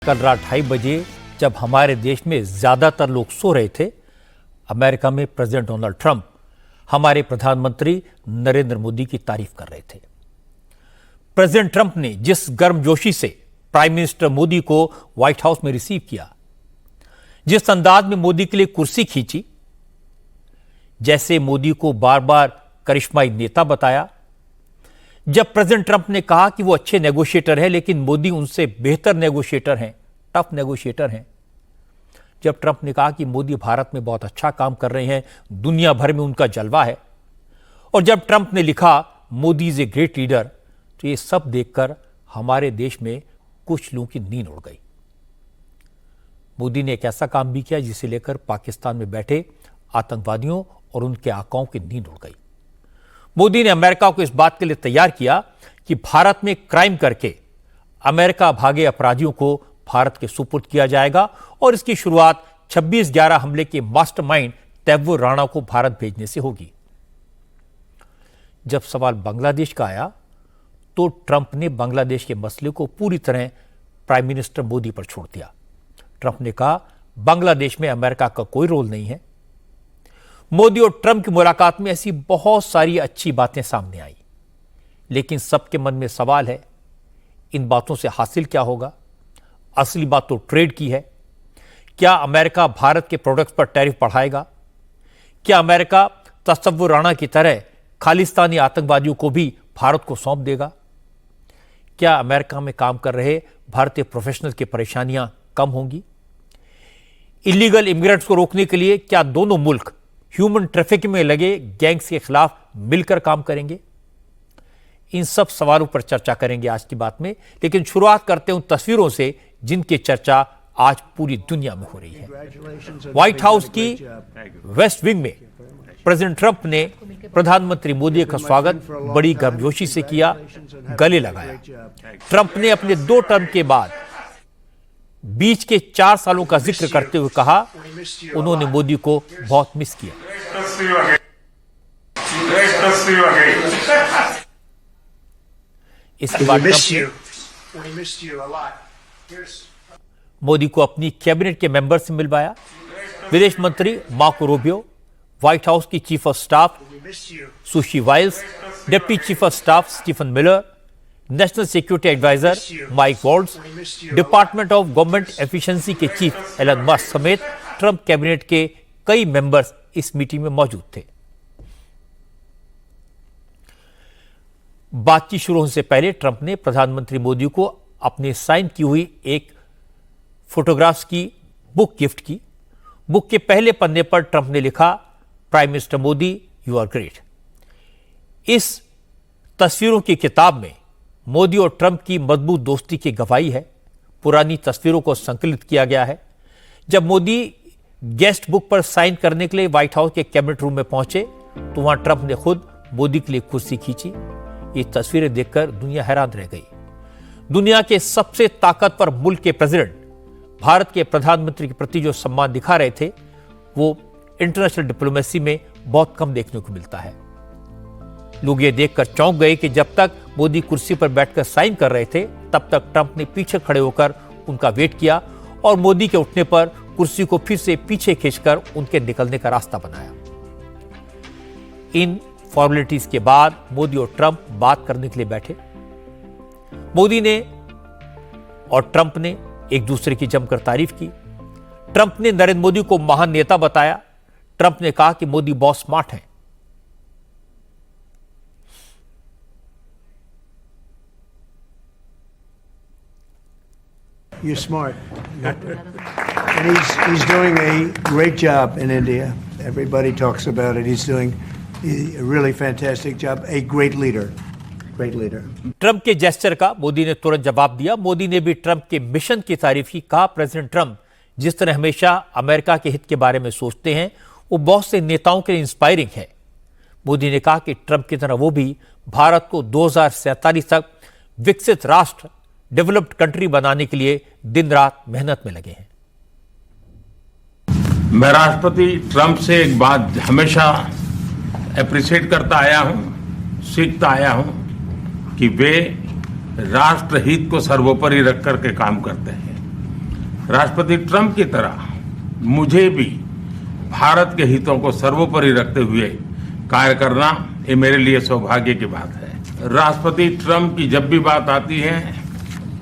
कल रात 2:30 बजे जब हमारे देश में ज्यादातर लोग सो रहे थे, अमेरिका में प्रेसिडेंट डोनाल्ड ट्रंप हमारे प्रधानमंत्री नरेंद्र मोदी की तारीफ कर रहे थे। प्रेसिडेंट ट्रंप ने जिस गर्मजोशी से प्राइम मिनिस्टर मोदी को व्हाइट हाउस में रिसीव किया, जिस अंदाज में मोदी के लिए कुर्सी खींची, जैसे मोदी को बार बार करिश्माई नेता बताया। जब प्रेसिडेंट ट्रंप ने कहा कि वो अच्छे नेगोशिएटर हैं, लेकिन मोदी उनसे बेहतर नेगोशिएटर हैं, टफ नेगोशिएटर हैं। जब ट्रंप ने कहा कि मोदी भारत में बहुत अच्छा काम कर रहे हैं, दुनिया भर में उनका जलवा है, और जब ट्रंप ने लिखा Modi is a great leader, तो ये सब देखकर हमारे देश में कुछ लोगों की नींद उड़ गई। मोदी ने एक ऐसा काम भी किया जिसे लेकर पाकिस्तान में बैठे आतंकवादियों और उनके आकाओं की नींद उड़ गई। मोदी ने अमेरिका को इस बात के लिए तैयार किया कि भारत में क्राइम करके अमेरिका भागे अपराधियों को भारत के सुपुर्द किया जाएगा, और इसकी शुरुआत 26/11 हमले के मास्टरमाइंड तैमूर राणा को भारत भेजने से होगी। जब सवाल बांग्लादेश का आया, तो ट्रंप ने बांग्लादेश के मसले को पूरी तरह प्राइम मिनिस्टर मोदी पर छोड़ दिया। ट्रंप ने कहा बांग्लादेश में अमेरिका का कोई रोल नहीं है। मोदी और ट्रंप की मुलाकात में ऐसी बहुत सारी अच्छी बातें सामने आई, लेकिन सबके मन में सवाल है, इन बातों से हासिल क्या होगा? असली बात तो ट्रेड की है। क्या अमेरिका भारत के प्रोडक्ट्स पर टैरिफ बढ़ाएगा? क्या अमेरिका तसव्वुर राणा की तरह खालिस्तानी आतंकवादियों को भी भारत को सौंप देगा? क्या अमेरिका में काम कर रहे भारतीय प्रोफेशनल की परेशानियां कम होंगी? इलीगल इमिग्रेंट्स को रोकने के लिए क्या दोनों मुल्क ह्यूमन ट्रैफिकिंग में लगे गैंग्स के खिलाफ मिलकर काम करेंगे? इन सब सवालों पर चर्चा करेंगे आज की बात में, लेकिन शुरुआत करते हैं उन तस्वीरों से जिनकी चर्चा आज पूरी दुनिया में हो रही है। व्हाइट हाउस की वेस्ट विंग में प्रेसिडेंट ट्रंप ने प्रधानमंत्री मोदी का स्वागत बड़ी गर्मजोशी से किया, गले लगाया। ट्रंप ने अपने 2 टर्म के बाद बीच के 4 सालों का जिक्र करते हुए कहा उन्होंने मोदी को बहुत मिस किया। इसके बाद मोदी को अपनी कैबिनेट के मेंबर से मिलवाया। विदेश मंत्री मार्को रूबियो, व्हाइट हाउस की chief of staff Susie Wiles, deputy chief of staff Stephen Miller, national security adviser Mike Waltz, department of government efficiency के चीफ एलन मस्क समेत ट्रंप कैबिनेट के कई मेंबर्स इस मीटिंग में मौजूद थे। बातचीत शुरू होने से पहले ट्रंप ने प्रधानमंत्री मोदी को अपने साइन की हुई एक फोटोग्राफ्स की बुक गिफ्ट की। बुक के पहले पन्ने पर ट्रंप ने लिखा, prime minister Modi you are great. इस तस्वीरों की किताब में मोदी और ट्रंप की मजबूत दोस्ती की गवाही है। पुरानी तस्वीरों को संकलित किया गया है। जब मोदी गेस्ट बुक पर साइन करने के लिए व्हाइट हाउस के कैबिनेट रूम में पहुंचे, तो वहां ट्रंप ने खुद मोदी के लिए कुर्सी खींची। ये तस्वीरें देखकर दुनिया हैरान रह गई। दुनिया के सबसे ताकतवर मुल्क के प्रेसिडेंट भारत के प्रधानमंत्री के प्रति जो सम्मान दिखा रहे थे, वो इंटरनेशनल डिप्लोमेसी में बहुत कम देखने को मिलता है। लोग ये देखकर चौंक गए कि जब तक मोदी कुर्सी पर बैठकर साइन कर रहे थे, तब तक ट्रंप ने पीछे खड़े होकर उनका वेट किया, और मोदी के उठने पर कुर्सी को फिर से पीछे खींचकर उनके निकलने का रास्ता बनाया। इन फॉर्मेलिटीज के बाद मोदी और ट्रंप बात करने के लिए बैठे। मोदी ने और ट्रंप ने एक दूसरे की जमकर तारीफ की। ट्रंप ने नरेंद्र मोदी को महान नेता बताया। ट्रंप ने कहा कि मोदी बहुत स्मार्ट हैं। You're smart. And he's doing a great job in India. Everybody talks about it. He's doing a really fantastic job. A great leader. Great leader. Trump के जेस्चर का मोदी ने तुरंत जवाब दिया। मोदी ने भी ट्रंप के मिशन की तारीफ की। कहा प्रेसिडेंट ट्रंप जिस तरह हमेशा अमेरिका के हित के बारे में सोचते हैं, वो बहुत से नेताओं के लिए इंस्पायरिंग है। मोदी ने कहा कि ट्रंप की तरह वो भी भारत को 2047 तक विकसित राष्ट्र, डेवलप्ड कंट्री बनाने के लिए दिन रात मेहनत में लगे हैं। मैं राष्ट्रपति ट्रंप से एक बात हमेशा अप्रिशिएट करता आया हूं, सीखता आया हूं कि वे राष्ट्रहित को सर्वोपरि रख करके काम करते हैं। राष्ट्रपति ट्रंप की तरह मुझे भी भारत के हितों को सर्वोपरि रखते हुए कार्य करना ये मेरे लिए सौभाग्य की बात है। राष्ट्रपति ट्रंप की जब भी बात आती है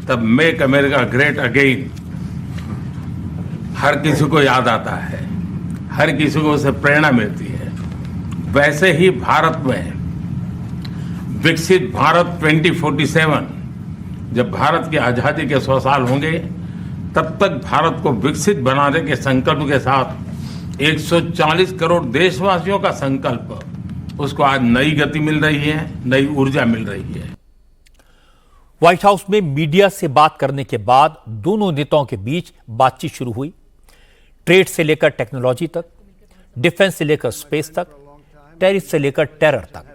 तब मेक अमेरिका ग्रेट अगेन हर किसी को याद आता है, हर किसी को उससे प्रेरणा मिलती है। वैसे ही भारत में विकसित भारत 2047 जब भारत की आजादी के 100 साल होंगे तब तक भारत को विकसित बनाने के संकल्प के साथ 140 करोड़ देशवासियों का संकल्प, उसको आज नई गति मिल रही है, नई ऊर्जा मिल रही है। व्हाइट हाउस में मीडिया से बात करने के बाद दोनों नेताओं के बीच बातचीत शुरू हुई। ट्रेड से लेकर टेक्नोलॉजी तक, डिफेंस से लेकर स्पेस तक, टैरिफ से लेकर टेरर तक,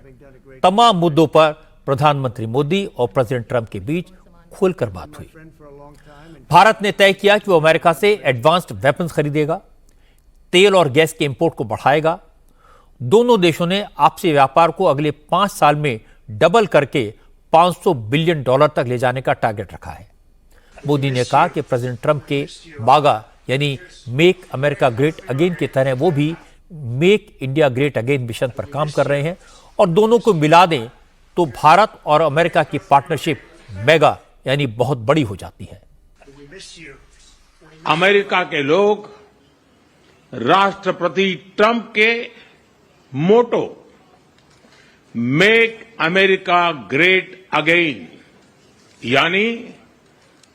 तमाम मुद्दों पर प्रधानमंत्री मोदी और प्रेसिडेंट ट्रंप के बीच खुलकर बात हुई। भारत ने तय किया कि वो अमेरिका से एडवांस्ड वेपन्स खरीदेगा, तेल और गैस के इंपोर्ट को बढ़ाएगा। दोनों देशों ने आपसी व्यापार को अगले 5 साल में डबल करके $500 बिलियन तक ले जाने का टारगेट रखा है। मोदी ने कहा कि प्रेसिडेंट ट्रंप के मागा यानी मेक अमेरिका ग्रेट अगेन की तरह वो भी make India great again mission पर काम कर रहे हैं और दोनों को मिला दें तो भारत और अमेरिका की पार्टनरशिप मेगा यानी बहुत बड़ी हो जाती है। अमेरिका के लोग राष्ट्रपति ट्रंप के मोटो मेक अमेरिका ग्रेट अगेन यानी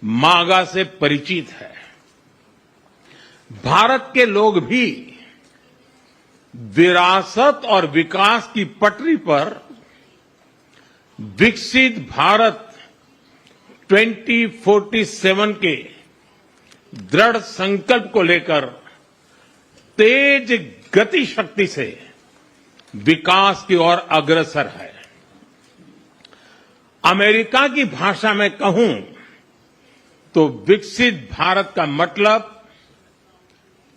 मागा से परिचित है। भारत के लोग भी विरासत और विकास की पटरी पर विकसित भारत 2047 के दृढ़ संकल्प को लेकर तेज गति शक्ति से विकास की ओर अग्रसर है। अमेरिका की भाषा में कहूं तो विकसित भारत का मतलब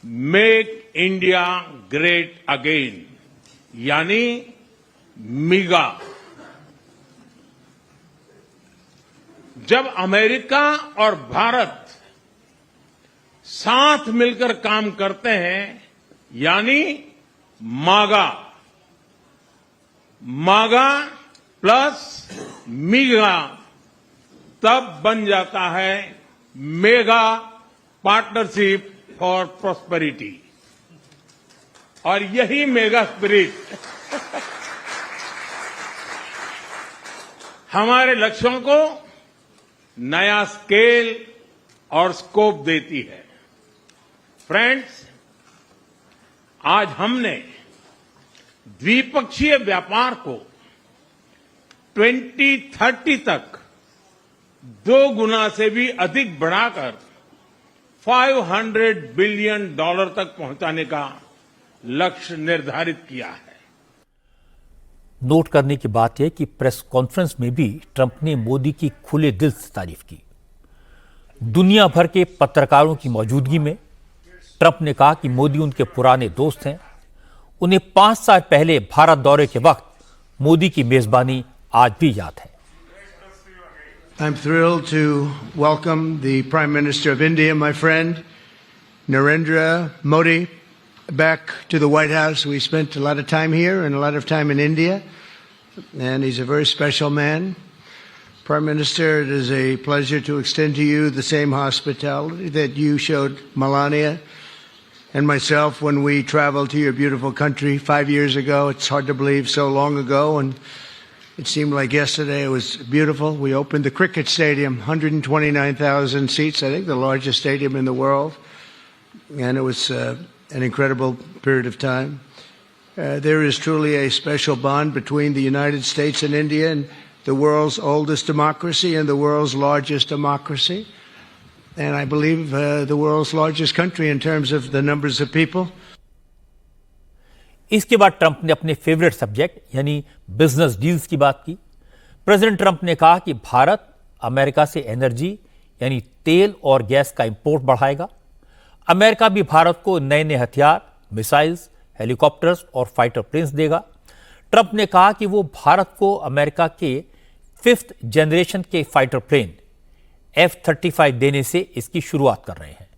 मेक इंडिया ग्रेट अगेन यानी मिगा। जब अमेरिका और भारत साथ मिलकर काम करते हैं यानी मागा, मागा प्लस मिगा, तब बन जाता है मेगा पार्टनरशिप फॉर प्रॉस्पेरिटी। और यही मेगा स्पिरिट हमारे लक्ष्यों को नया स्केल और स्कोप देती है। फ्रेंड्स, आज हमने द्विपक्षीय व्यापार को 2030 तक 2 गुना से भी अधिक बढ़ाकर $500 बिलियन तक पहुंचाने का लक्ष्य निर्धारित किया है। नोट करने की बात यह कि प्रेस कॉन्फ्रेंस में भी ट्रंप ने मोदी की खुले दिल से तारीफ की। दुनिया भर के पत्रकारों की मौजूदगी में ट्रंप ने कहा कि मोदी उनके पुराने दोस्त हैं। उन्हें 5 साल पहले भारत दौरे के वक्त मोदी की मेजबानी आज भी याद है। I'm thrilled to welcome the Prime Minister of India, my friend, Narendra Modi, back to the White House. We spent a lot of time here and a lot of time in India, and he's a very special man. Prime Minister, it is a pleasure to extend to you the same hospitality that you showed Melania and myself when we traveled to your beautiful country 5 years ago. It's hard to believe so long ago, and it seemed like yesterday. It was beautiful. We opened the cricket stadium, 129,000 seats, I think the largest stadium in the world, and it was an incredible period of time. There is truly a special bond between the United States and India, and the world's oldest democracy and the world's largest democracy, and I believe the world's largest country in terms of the numbers of people. इसके बाद Trump ने अपने favourite subject यानी business deals की बात की। President Trump ने कहा कि भारत अमेरिका से एनर्जी यानी तेल और गैस का इंपोर्ट बढ़ाएगा। अमेरिका भी भारत को नए नए हथियार, मिसाइल्स, हेलीकॉप्टर्स और फाइटर प्लेन्स देगा। ट्रंप ने कहा कि वो भारत को अमेरिका के 5th जनरेशन के फाइटर प्लेन F-35 देने से इसकी शुरुआत कर रहे हैं।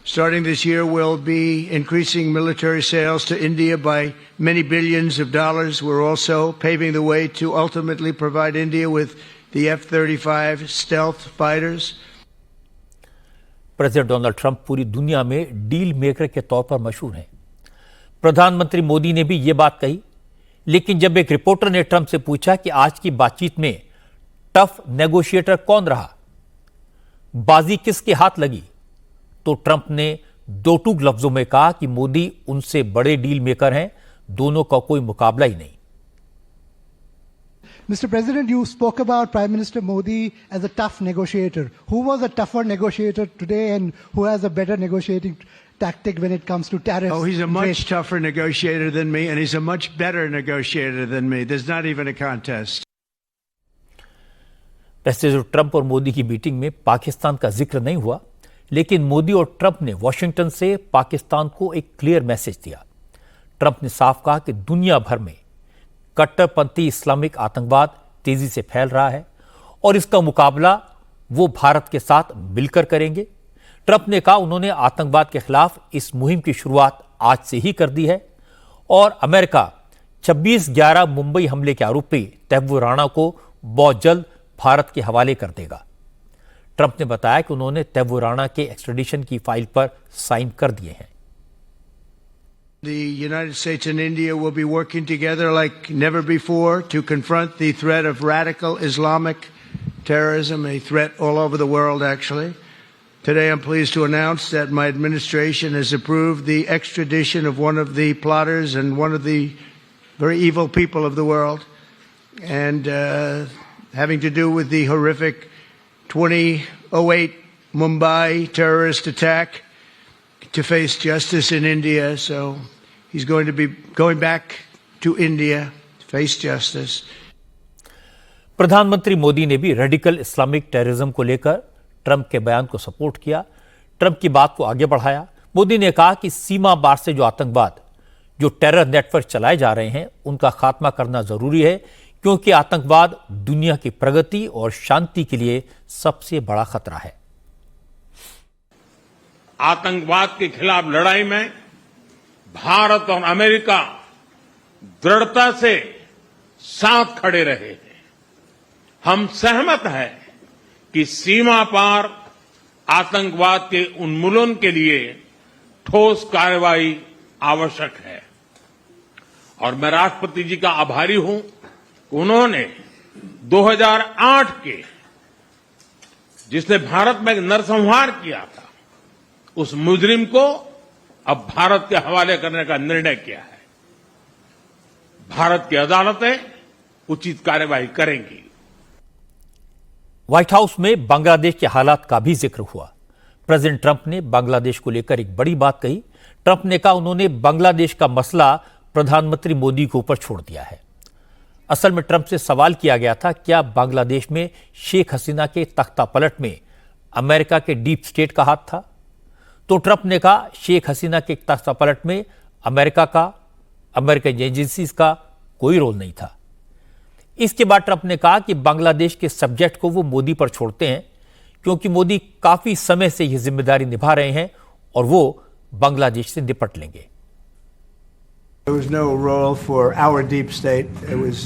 starting this year, we'll be increasing military sales to India by many billions of dollars. We're also paving the way to ultimately provide India with the F-35 stealth fighters. President Donald Trump पूरी दुनिया में deal maker के तौर पर मशहूर हैं। प्रधानमंत्री मोदी ने भी ये बात कही, लेकिन जब एक रिपोर्टर ने ट्रंप से पूछा कि आज की बातचीत में टफ नेगोशिएटर कौन रहा, बाजी किसके हाथ लगी, तो ट्रंप ने दो टूक लफ्जों में कहा कि मोदी उनसे बड़े डील मेकर हैं, दोनों का कोई मुकाबला ही नहीं। Mr. President, you spoke about Prime Minister Modi as a tough negotiator. Who was a tougher negotiator today and who has a better negotiating tactic when it comes to tariffs? Oh, he's a much tougher negotiator than me, and he's a much better negotiator than me. There's not even a contest. President Trump और मोदी की meeting में पाकिस्तान का जिक्र नहीं हुआ, लेकिन मोदी और Trump ने वॉशिंगटन से पाकिस्तान को एक क्लियर मैसेज दिया। ट्रंप ने साफ कहा कि दुनिया भर में कट्टरपंथी इस्लामिक आतंकवाद तेजी से फैल रहा है और इसका मुकाबला वो भारत के साथ मिलकर करेंगे। ट्रंप ने कहा उन्होंने आतंकवाद के खिलाफ इस मुहिम की शुरुआत आज से ही कर दी है और अमेरिका 26/11 मुंबई हमले के आरोपी तैमूर राणा को बहुत जल्द भारत के हवाले कर देगा। ट्रंप ने बताया कि उन्होंने तैमूर राणा के एक्स्ट्रेडिशन की फाइल पर साइन कर दिए हैं। The United States and India will be working together like never before to confront the threat of radical Islamic terrorism, a threat all over the world, actually. Today, I'm pleased to announce that my administration has approved the extradition of one of the plotters and one of the very evil people of the world, and having to do with the horrific 2008 Mumbai terrorist attack, to face justice in India. So he's going to be going back to India to face justice. प्रधानमंत्री मोदी ने भी radical Islamic terrorism को लेकर Trump के बयान को support किया, Trump की बात को आगे बढ़ाया। मोदी ने कहा कि सीमा पार से जो आतंकवाद, जो टेरर नेटवर्क चलाए जा रहे हैं, उनका खात्मा करना जरूरी है, क्योंकि आतंकवाद दुनिया की प्रगति और शांति के लिए सबसे बड़ा खतरा है। आतंकवाद के खिलाफ लड़ाई में भारत और अमेरिका दृढ़ता से साथ खड़े रहे हैं। हम सहमत हैं कि सीमा पार आतंकवाद के उन्मूलन के लिए ठोस कार्रवाई आवश्यक है और मैं राष्ट्रपति जी का आभारी हूं कि उन्होंने 2008 के जिसने भारत में नरसंहार किया था, उस मुजरिम को अब भारत के हवाले करने का निर्णय किया है। भारत की अदालतें उचित कार्रवाई करेंगी। व्हाइट हाउस में बांग्लादेश के हालात का भी जिक्र हुआ। प्रेसिडेंट ट्रंप ने बांग्लादेश को लेकर एक बड़ी बात कही। ट्रंप ने कहा उन्होंने बांग्लादेश का मसला प्रधानमंत्री मोदी के ऊपर छोड़ दिया है। असल में ट्रंप से सवाल किया गया था, क्या बांग्लादेश में शेख हसीना के तख्ता पलट में अमेरिका के डीप स्टेट का हाथ था? तो ट्रंप ने कहा शेख हसीना के तख्ता पलट में अमेरिकन एजेंसीज का कोई रोल नहीं था। इसके बाद ट्रंप ने कहा कि बांग्लादेश के सब्जेक्ट को वो मोदी पर छोड़ते हैं, क्योंकि मोदी काफी समय से यह जिम्मेदारी निभा रहे हैं और वो बांग्लादेश से निपट लेंगे। There was no role for our deep state. It was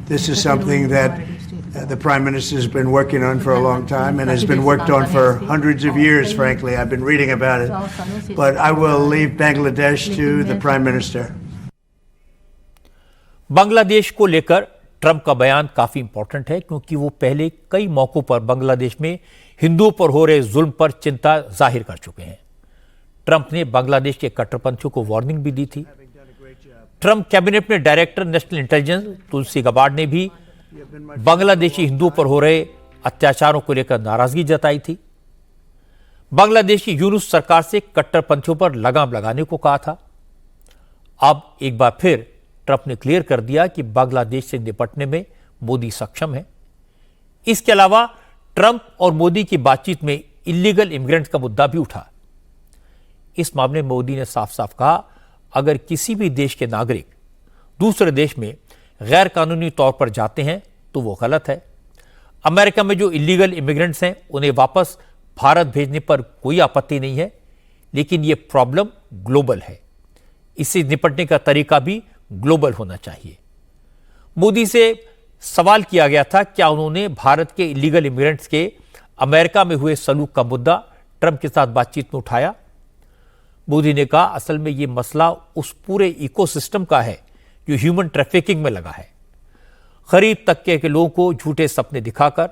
this is something that the Prime Minister has been working on for a long time and has been worked on for hundreds of years, frankly. I've been reading about it. But I will leave Bangladesh to the Prime Minister. Bangladesh को लेकर Trump का बयान काफी important है, क्योंकि वो पहले कई मौकों पर बांग्लादेश में हिंदुओं पर हो रहे जुल्म पर चिंता जाहिर कर चुके हैं। ट्रंप ने बांग्लादेश के कट्टरपंथियों को वार्निंग भी दी थी। ट्रंप कैबिनेट में डायरेक्टर नेशनल इंटेलिजेंस तुलसी गबार्ड ने भी बांग्लादेशी हिंदुओं पर हो रहे अत्याचारों को लेकर नाराजगी जताई थी। बांग्लादेश की यूनुस सरकार से कट्टरपंथियों पर लगाम लगाने को कहा था। अब एक बार फिर ट्रंप ने क्लियर कर दिया कि बांग्लादेश से निपटने में मोदी सक्षम है। इसके अलावा ट्रंप और मोदी की बातचीत में इलीगल इमिग्रेंट्स का मुद्दा भी उठा। इस मामले में मोदी ने साफ साफ कहा, अगर किसी भी देश के नागरिक दूसरे देश में गैर कानूनी तौर पर जाते हैं तो वो गलत है। अमेरिका में जो इलीगल इमिग्रेंट्स हैं उन्हें वापस भारत भेजने पर कोई आपत्ति नहीं है, लेकिन यह प्रॉब्लम ग्लोबल है। इससे निपटने का तरीका भी ग्लोबल होना चाहिए। मोदी से सवाल किया गया था क्या उन्होंने भारत के इलीगल इमिग्रेंट्स के अमेरिका में हुए सलूक का मुद्दा ट्रंप के साथ बातचीत में उठाया। मोदी ने कहा असल में यह मसला उस पूरे इकोसिस्टम का है जो ह्यूमन ट्रैफिकिंग में लगा है। गरीब तबके के लोगों को झूठे सपने दिखाकर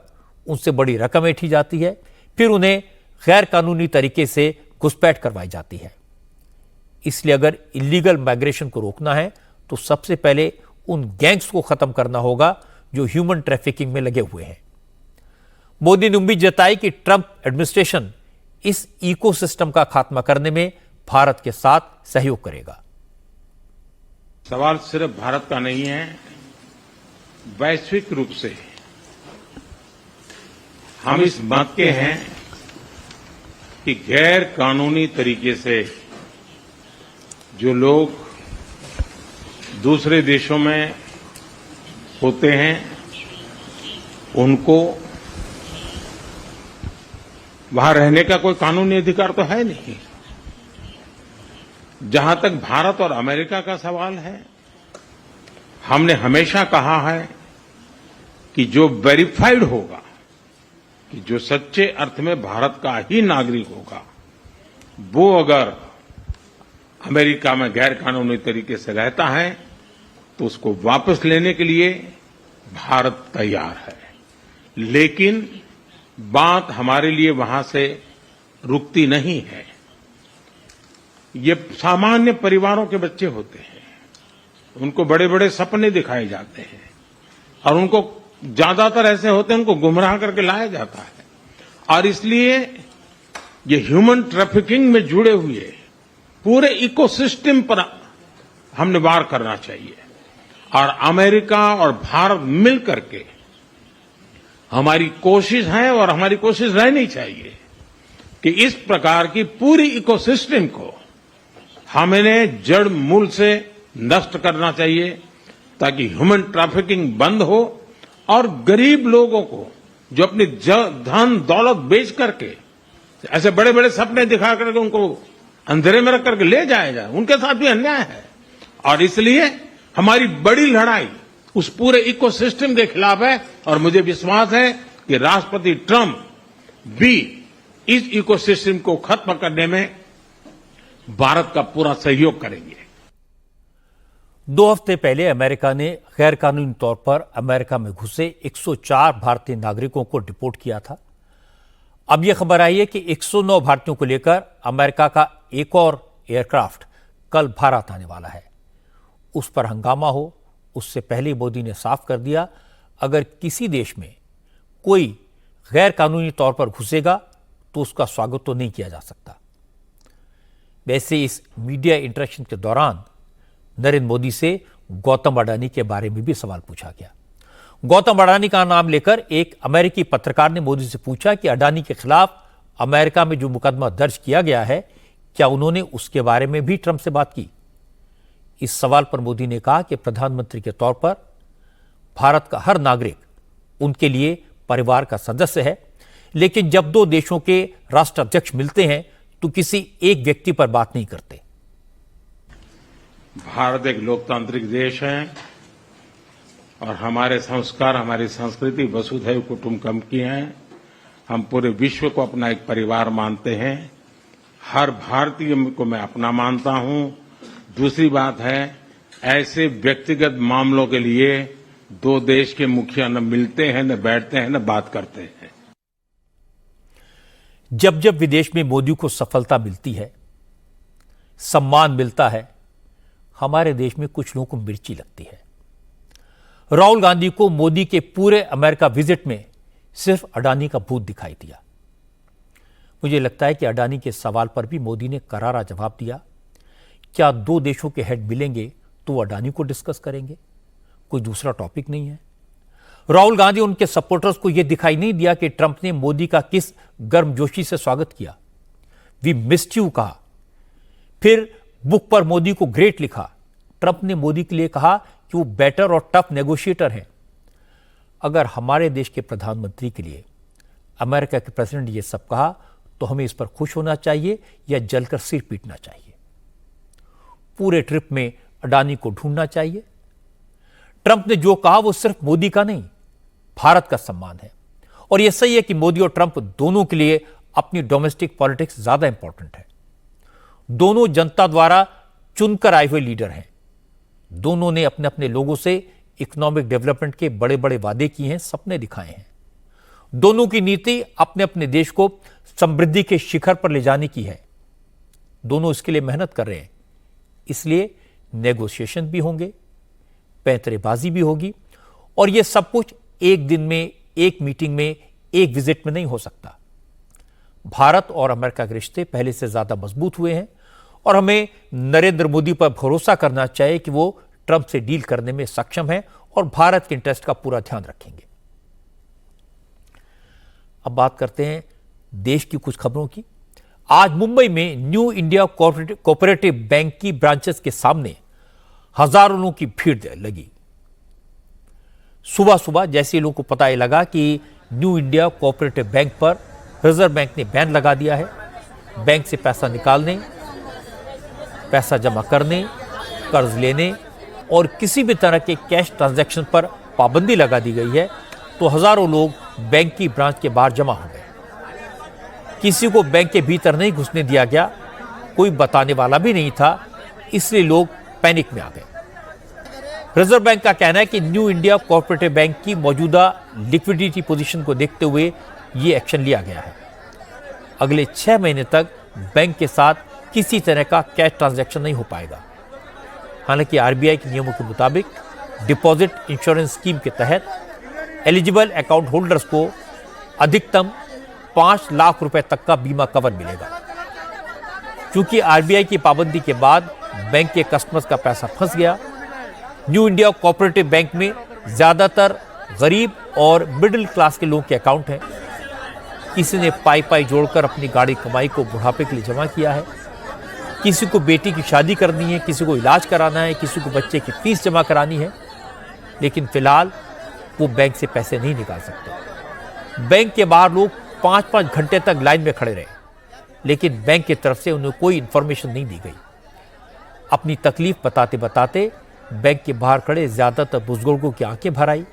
उनसे बड़ी रकम ऐंठी जाती है, फिर उन्हें गैर कानूनी तरीके से घुसपैठ करवाई जाती है। इसलिए अगर इलीगल माइग्रेशन को रोकना है तो सबसे पहले उन गैंग्स को खत्म करना होगा जो ह्यूमन ट्रैफिकिंग में लगे हुए हैं। मोदी ने उम्मीद जताई कि ट्रंप एडमिनिस्ट्रेशन इस इकोसिस्टम का खात्मा करने में भारत के साथ सहयोग करेगा। सवाल सिर्फ भारत का नहीं है, वैश्विक रूप से हम इस मत के हैं कि गैर कानूनी तरीके से जो लोग दूसरे देशों में होते हैं उनको वहां रहने का कोई कानूनी अधिकार तो है नहीं। जहां तक भारत और अमेरिका का सवाल है, हमने हमेशा कहा है कि जो वेरीफाइड होगा, कि जो सच्चे अर्थ में भारत का ही नागरिक होगा, वो अगर अमेरिका में गैर कानूनी तरीके से रहता है तो उसको वापस लेने के लिए भारत तैयार है। लेकिन बात हमारे लिए वहां से रुकती नहीं है। ये सामान्य परिवारों के बच्चे होते हैं, उनको बड़े बड़े सपने दिखाए जाते हैं और उनको ज्यादातर ऐसे होते हैं उनको गुमराह करके लाया जाता है। और इसलिए ये ह्यूमन ट्रैफिकिंग में जुड़े हुए पूरे इकोसिस्टम पर हमने वार करना चाहिए। और अमेरिका और भारत मिल करके हमारी कोशिश है और हमारी कोशिश रहनी चाहिए कि इस प्रकार की पूरी इकोसिस्टम को हमें जड़ मूल से नष्ट करना चाहिए ताकि ह्यूमन ट्रैफिकिंग बंद हो और गरीब लोगों को जो अपनी धन दौलत बेच करके ऐसे बड़े बड़े सपने दिखा करके उनको अंधेरे में रख करके ले जाया जाए, उनके साथ भी अन्याय है। और इसलिए हमारी बड़ी लड़ाई उस पूरे इकोसिस्टम के खिलाफ है और मुझे विश्वास है कि राष्ट्रपति ट्रंप भी इस इकोसिस्टम को खत्म करने में भारत का पूरा सहयोग करेंगे। 2 हफ्ते पहले अमेरिका ने गैर कानूनी तौर पर अमेरिका में घुसे 104 भारतीय नागरिकों को डिपोर्ट किया था। अब यह खबर आई है कि 109 भारतीयों को लेकर अमेरिका का एक और एयरक्राफ्ट कल भारत आने वाला है। उस पर हंगामा हो उससे पहले मोदी ने साफ कर दिया अगर किसी देश में कोई गैर कानूनी तौर पर घुसेगा तो उसका स्वागत तो नहीं किया जा सकता। वैसे इस मीडिया इंटरेक्शन के दौरान नरेंद्र मोदी से गौतम अडानी के बारे में भी सवाल पूछा गया। गौतम अडानी का नाम लेकर एक अमेरिकी पत्रकार ने मोदी से पूछा कि अडानी के खिलाफ अमेरिका में जो मुकदमा दर्ज किया गया है क्या उन्होंने उसके बारे में भी ट्रंप से बात की। इस सवाल पर मोदी ने कहा कि प्रधानमंत्री के तौर पर भारत का हर नागरिक उनके लिए परिवार का सदस्य है, लेकिन जब 2 देशों के राष्ट्राध्यक्ष मिलते हैं तो किसी एक व्यक्ति पर बात नहीं करते। भारत एक लोकतांत्रिक देश है और हमारे संस्कार, हमारी संस्कृति वसुधैव कुटुंबकम की है। हम पूरे विश्व को अपना एक परिवार मानते हैं। हर भारतीय को मैं अपना मानता हूं। दूसरी बात है, ऐसे व्यक्तिगत मामलों के लिए 2 देश के मुखिया न मिलते हैं, न बैठते हैं, न बात करते हैं। जब जब विदेश में मोदी को सफलता मिलती है, सम्मान मिलता है, हमारे देश में कुछ लोगों को मिर्ची लगती है। राहुल गांधी को मोदी के पूरे अमेरिका विजिट में सिर्फ अडानी का भूत दिखाई दिया। मुझे लगता है कि अडानी के सवाल पर भी मोदी ने करारा जवाब दिया। क्या 2 देशों के हेड मिलेंगे तो वो अडानी को डिस्कस करेंगे, कोई दूसरा टॉपिक नहीं है। राहुल गांधी और उनके सपोर्टर्स को यह दिखाई नहीं दिया कि ट्रंप ने मोदी का किस गर्मजोशी से स्वागत किया। वी मिस्ड यू कहा, फिर बुक पर मोदी को ग्रेट लिखा। ट्रंप ने मोदी के लिए कहा कि वो बेटर और टफ नेगोशिएटर हैं। अगर हमारे देश के प्रधानमंत्री के लिए अमेरिका के प्रेसिडेंट ये सब कहा तो हमें इस पर खुश होना चाहिए या जलकर सिर पीटना चाहिए। पूरे ट्रिप में अडानी को ढूंढना चाहिए। ट्रंप ने जो कहा वो सिर्फ मोदी का नहीं, भारत का सम्मान है। और यह सही है कि मोदी और ट्रंप दोनों के लिए अपनी डोमेस्टिक पॉलिटिक्स ज्यादा इंपॉर्टेंट है। दोनों जनता द्वारा चुनकर आए हुए लीडर हैं। दोनों ने अपने अपने लोगों से इकोनॉमिक डेवलपमेंट के बड़े बड़े वादे किए हैं, सपने दिखाए हैं। दोनों की नीति अपने अपने देश को समृद्धि के शिखर पर ले जाने की है। दोनों इसके लिए मेहनत कर रहे हैं। इसलिए नेगोशिएशन भी होंगे, पैंतरेबाजी भी होगी, और यह सब कुछ एक दिन में, एक मीटिंग में, एक विजिट में नहीं हो सकता। भारत और अमेरिका के रिश्ते पहले से ज्यादा मजबूत हुए हैं और हमें नरेंद्र मोदी पर भरोसा करना चाहिए कि वो ट्रंप से डील करने में सक्षम है और भारत के इंटरेस्ट का पूरा ध्यान रखेंगे। अब बात करते हैं देश की कुछ खबरों की। आज मुंबई में न्यू इंडिया कोऑपरेटिव बैंक की ब्रांचेस के सामने हजारों लोगों की भीड़ लगी। सुबह सुबह जैसे लोगों को पता लगा कि न्यू इंडिया कोऑपरेटिव बैंक पर रिजर्व बैंक ने बैन लगा दिया है, बैंक से पैसा निकालने, पैसा जमा करने, कर्ज लेने और किसी भी तरह के कैश ट्रांजैक्शन पर पाबंदी लगा दी गई है, तो हजारों लोग बैंक की ब्रांच के बाहर जमा हो गए। किसी को बैंक के भीतर नहीं घुसने दिया गया, कोई बताने वाला भी नहीं था, इसलिए लोग पैनिक में आ गए। रिजर्व बैंक का कहना है कि न्यू इंडिया कोऑपरेटिव बैंक की मौजूदा लिक्विडिटी पोजीशन को देखते हुए यह एक्शन लिया गया है। अगले 6 महीने तक बैंक के साथ किसी तरह का कैश ट्रांजैक्शन नहीं हो पाएगा। हालांकि आरबीआई के नियमों के मुताबिक डिपॉजिट इंश्योरेंस स्कीम के तहत एलिजिबल अकाउंट होल्डर्स को अधिकतम 5 लाख रुपए तक का बीमा कवर मिलेगा। क्योंकि आरबीआई की पाबंदी के बाद बैंक के कस्टमर्स का पैसा फंस गया, न्यू इंडिया कोऑपरेटिव बैंक में ज्यादातर गरीब और मिडिल क्लास के लोगों के अकाउंट हैं। किसी ने पाई जोड़कर अपनी गाड़ी कमाई को बुढ़ापे के लिए जमा किया है, किसी को बेटी की शादी करनी है, किसी को इलाज कराना है, किसी को बच्चे की फीस जमा करानी है, लेकिन फिलहाल वो बैंक से पैसे नहीं निकाल सकते। बैंक के बाहर लोग 5-5 घंटे तक लाइन में खड़े रहे, लेकिन बैंक की तरफ से उन्हें कोई इंफॉर्मेशन नहीं दी गई। अपनी तकलीफ बताते बताते बैंक के बाहर खड़े ज्यादातर बुजुर्गों की आंखें भर आई,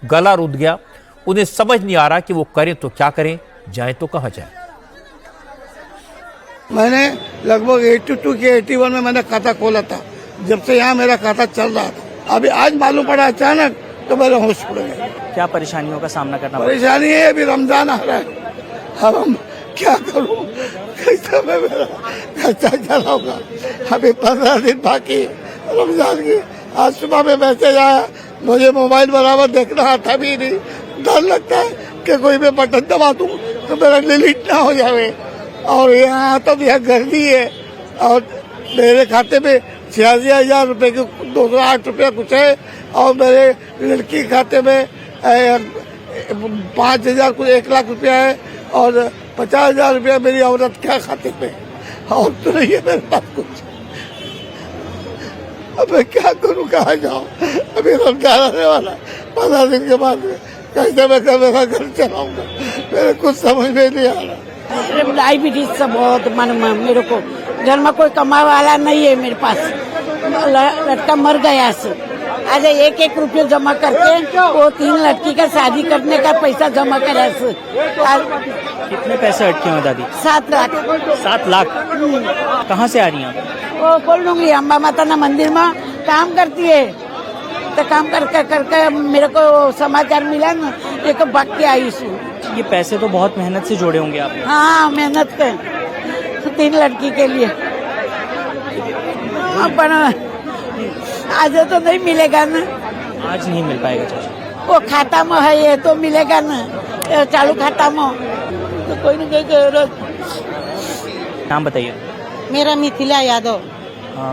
गला रुंध गया। उन्हें समझ नहीं आ रहा कि वो करें तो क्या करें, जाएं तो कहां जाएं। मैंने लगभग 82 के 81 में मैंने खाता खोला था, जब से यहाँ मेरा खाता चल रहा था। अभी आज मालूम पड़ा अचानक, तो मेरे होश उड़ गए। क्या परेशानियों का सामना करना परेशानी है, अभी रमजान आ रहा है, अब हम क्या करूँ, कैसे मैं मेरा खर्चा चलाऊंगा। अभी 15 दिन बाकी रमजान की। आज सुबह में मैसेज आया, मुझे मोबाइल बराबर देखना आता भी नहीं, डर लगता है कि कोई मैं बटन दबा दूं तो मेरा डिलीट ना हो जाए। और यहाँ तो यह गर्दी है, और मेरे खाते में 86,000 रुपये की 208 रुपया कुछ है, और मेरे लड़की खाते में 5,000 कुछ 1 लाख रुपया है, और 50,000 रुपया मेरी औरत क्या खाते में, और तो नहीं है मेरे पास कुछ। अब मैं क्या करूँ, कहाँ जाऊँ। अभी रमजान आने वाला 15 दिन के बाद में कैसे मैं मेरा घर चलाऊंगा, मेरे कुछ समझ में नहीं आ रहा। डायबिटीज से बहुत मन मेरे को, घर में कोई कमाने वाला नहीं है मेरे पास, लड़का मर गया से। आज 1-1 रुपये जमा करके वो 3 लड़की का शादी करने का पैसा जमा करा से। कितने पैसे अटके हैं दादी? 7 लाख। 7 लाख कहाँ से आ रही हैं? वो बोल लूंगी, अम्बा माता ना मंदिर में काम करती है, तो काम कर मेरे को समाचार मिला ना, एक भाग के आई हूँ। ये पैसे तो बहुत मेहनत से जोड़े होंगे आपने। हाँ, मेहनत कर 3 लड़की के लिए, पर आज तो नहीं मिलेगा ना। आज नहीं मिल पाएगा चाचा। वो खाता में है, ये तो मिलेगा ना, चालू खाता में तो कोई नहीं कहेगा। नाम बताइए। मेरा मिथिला यादव।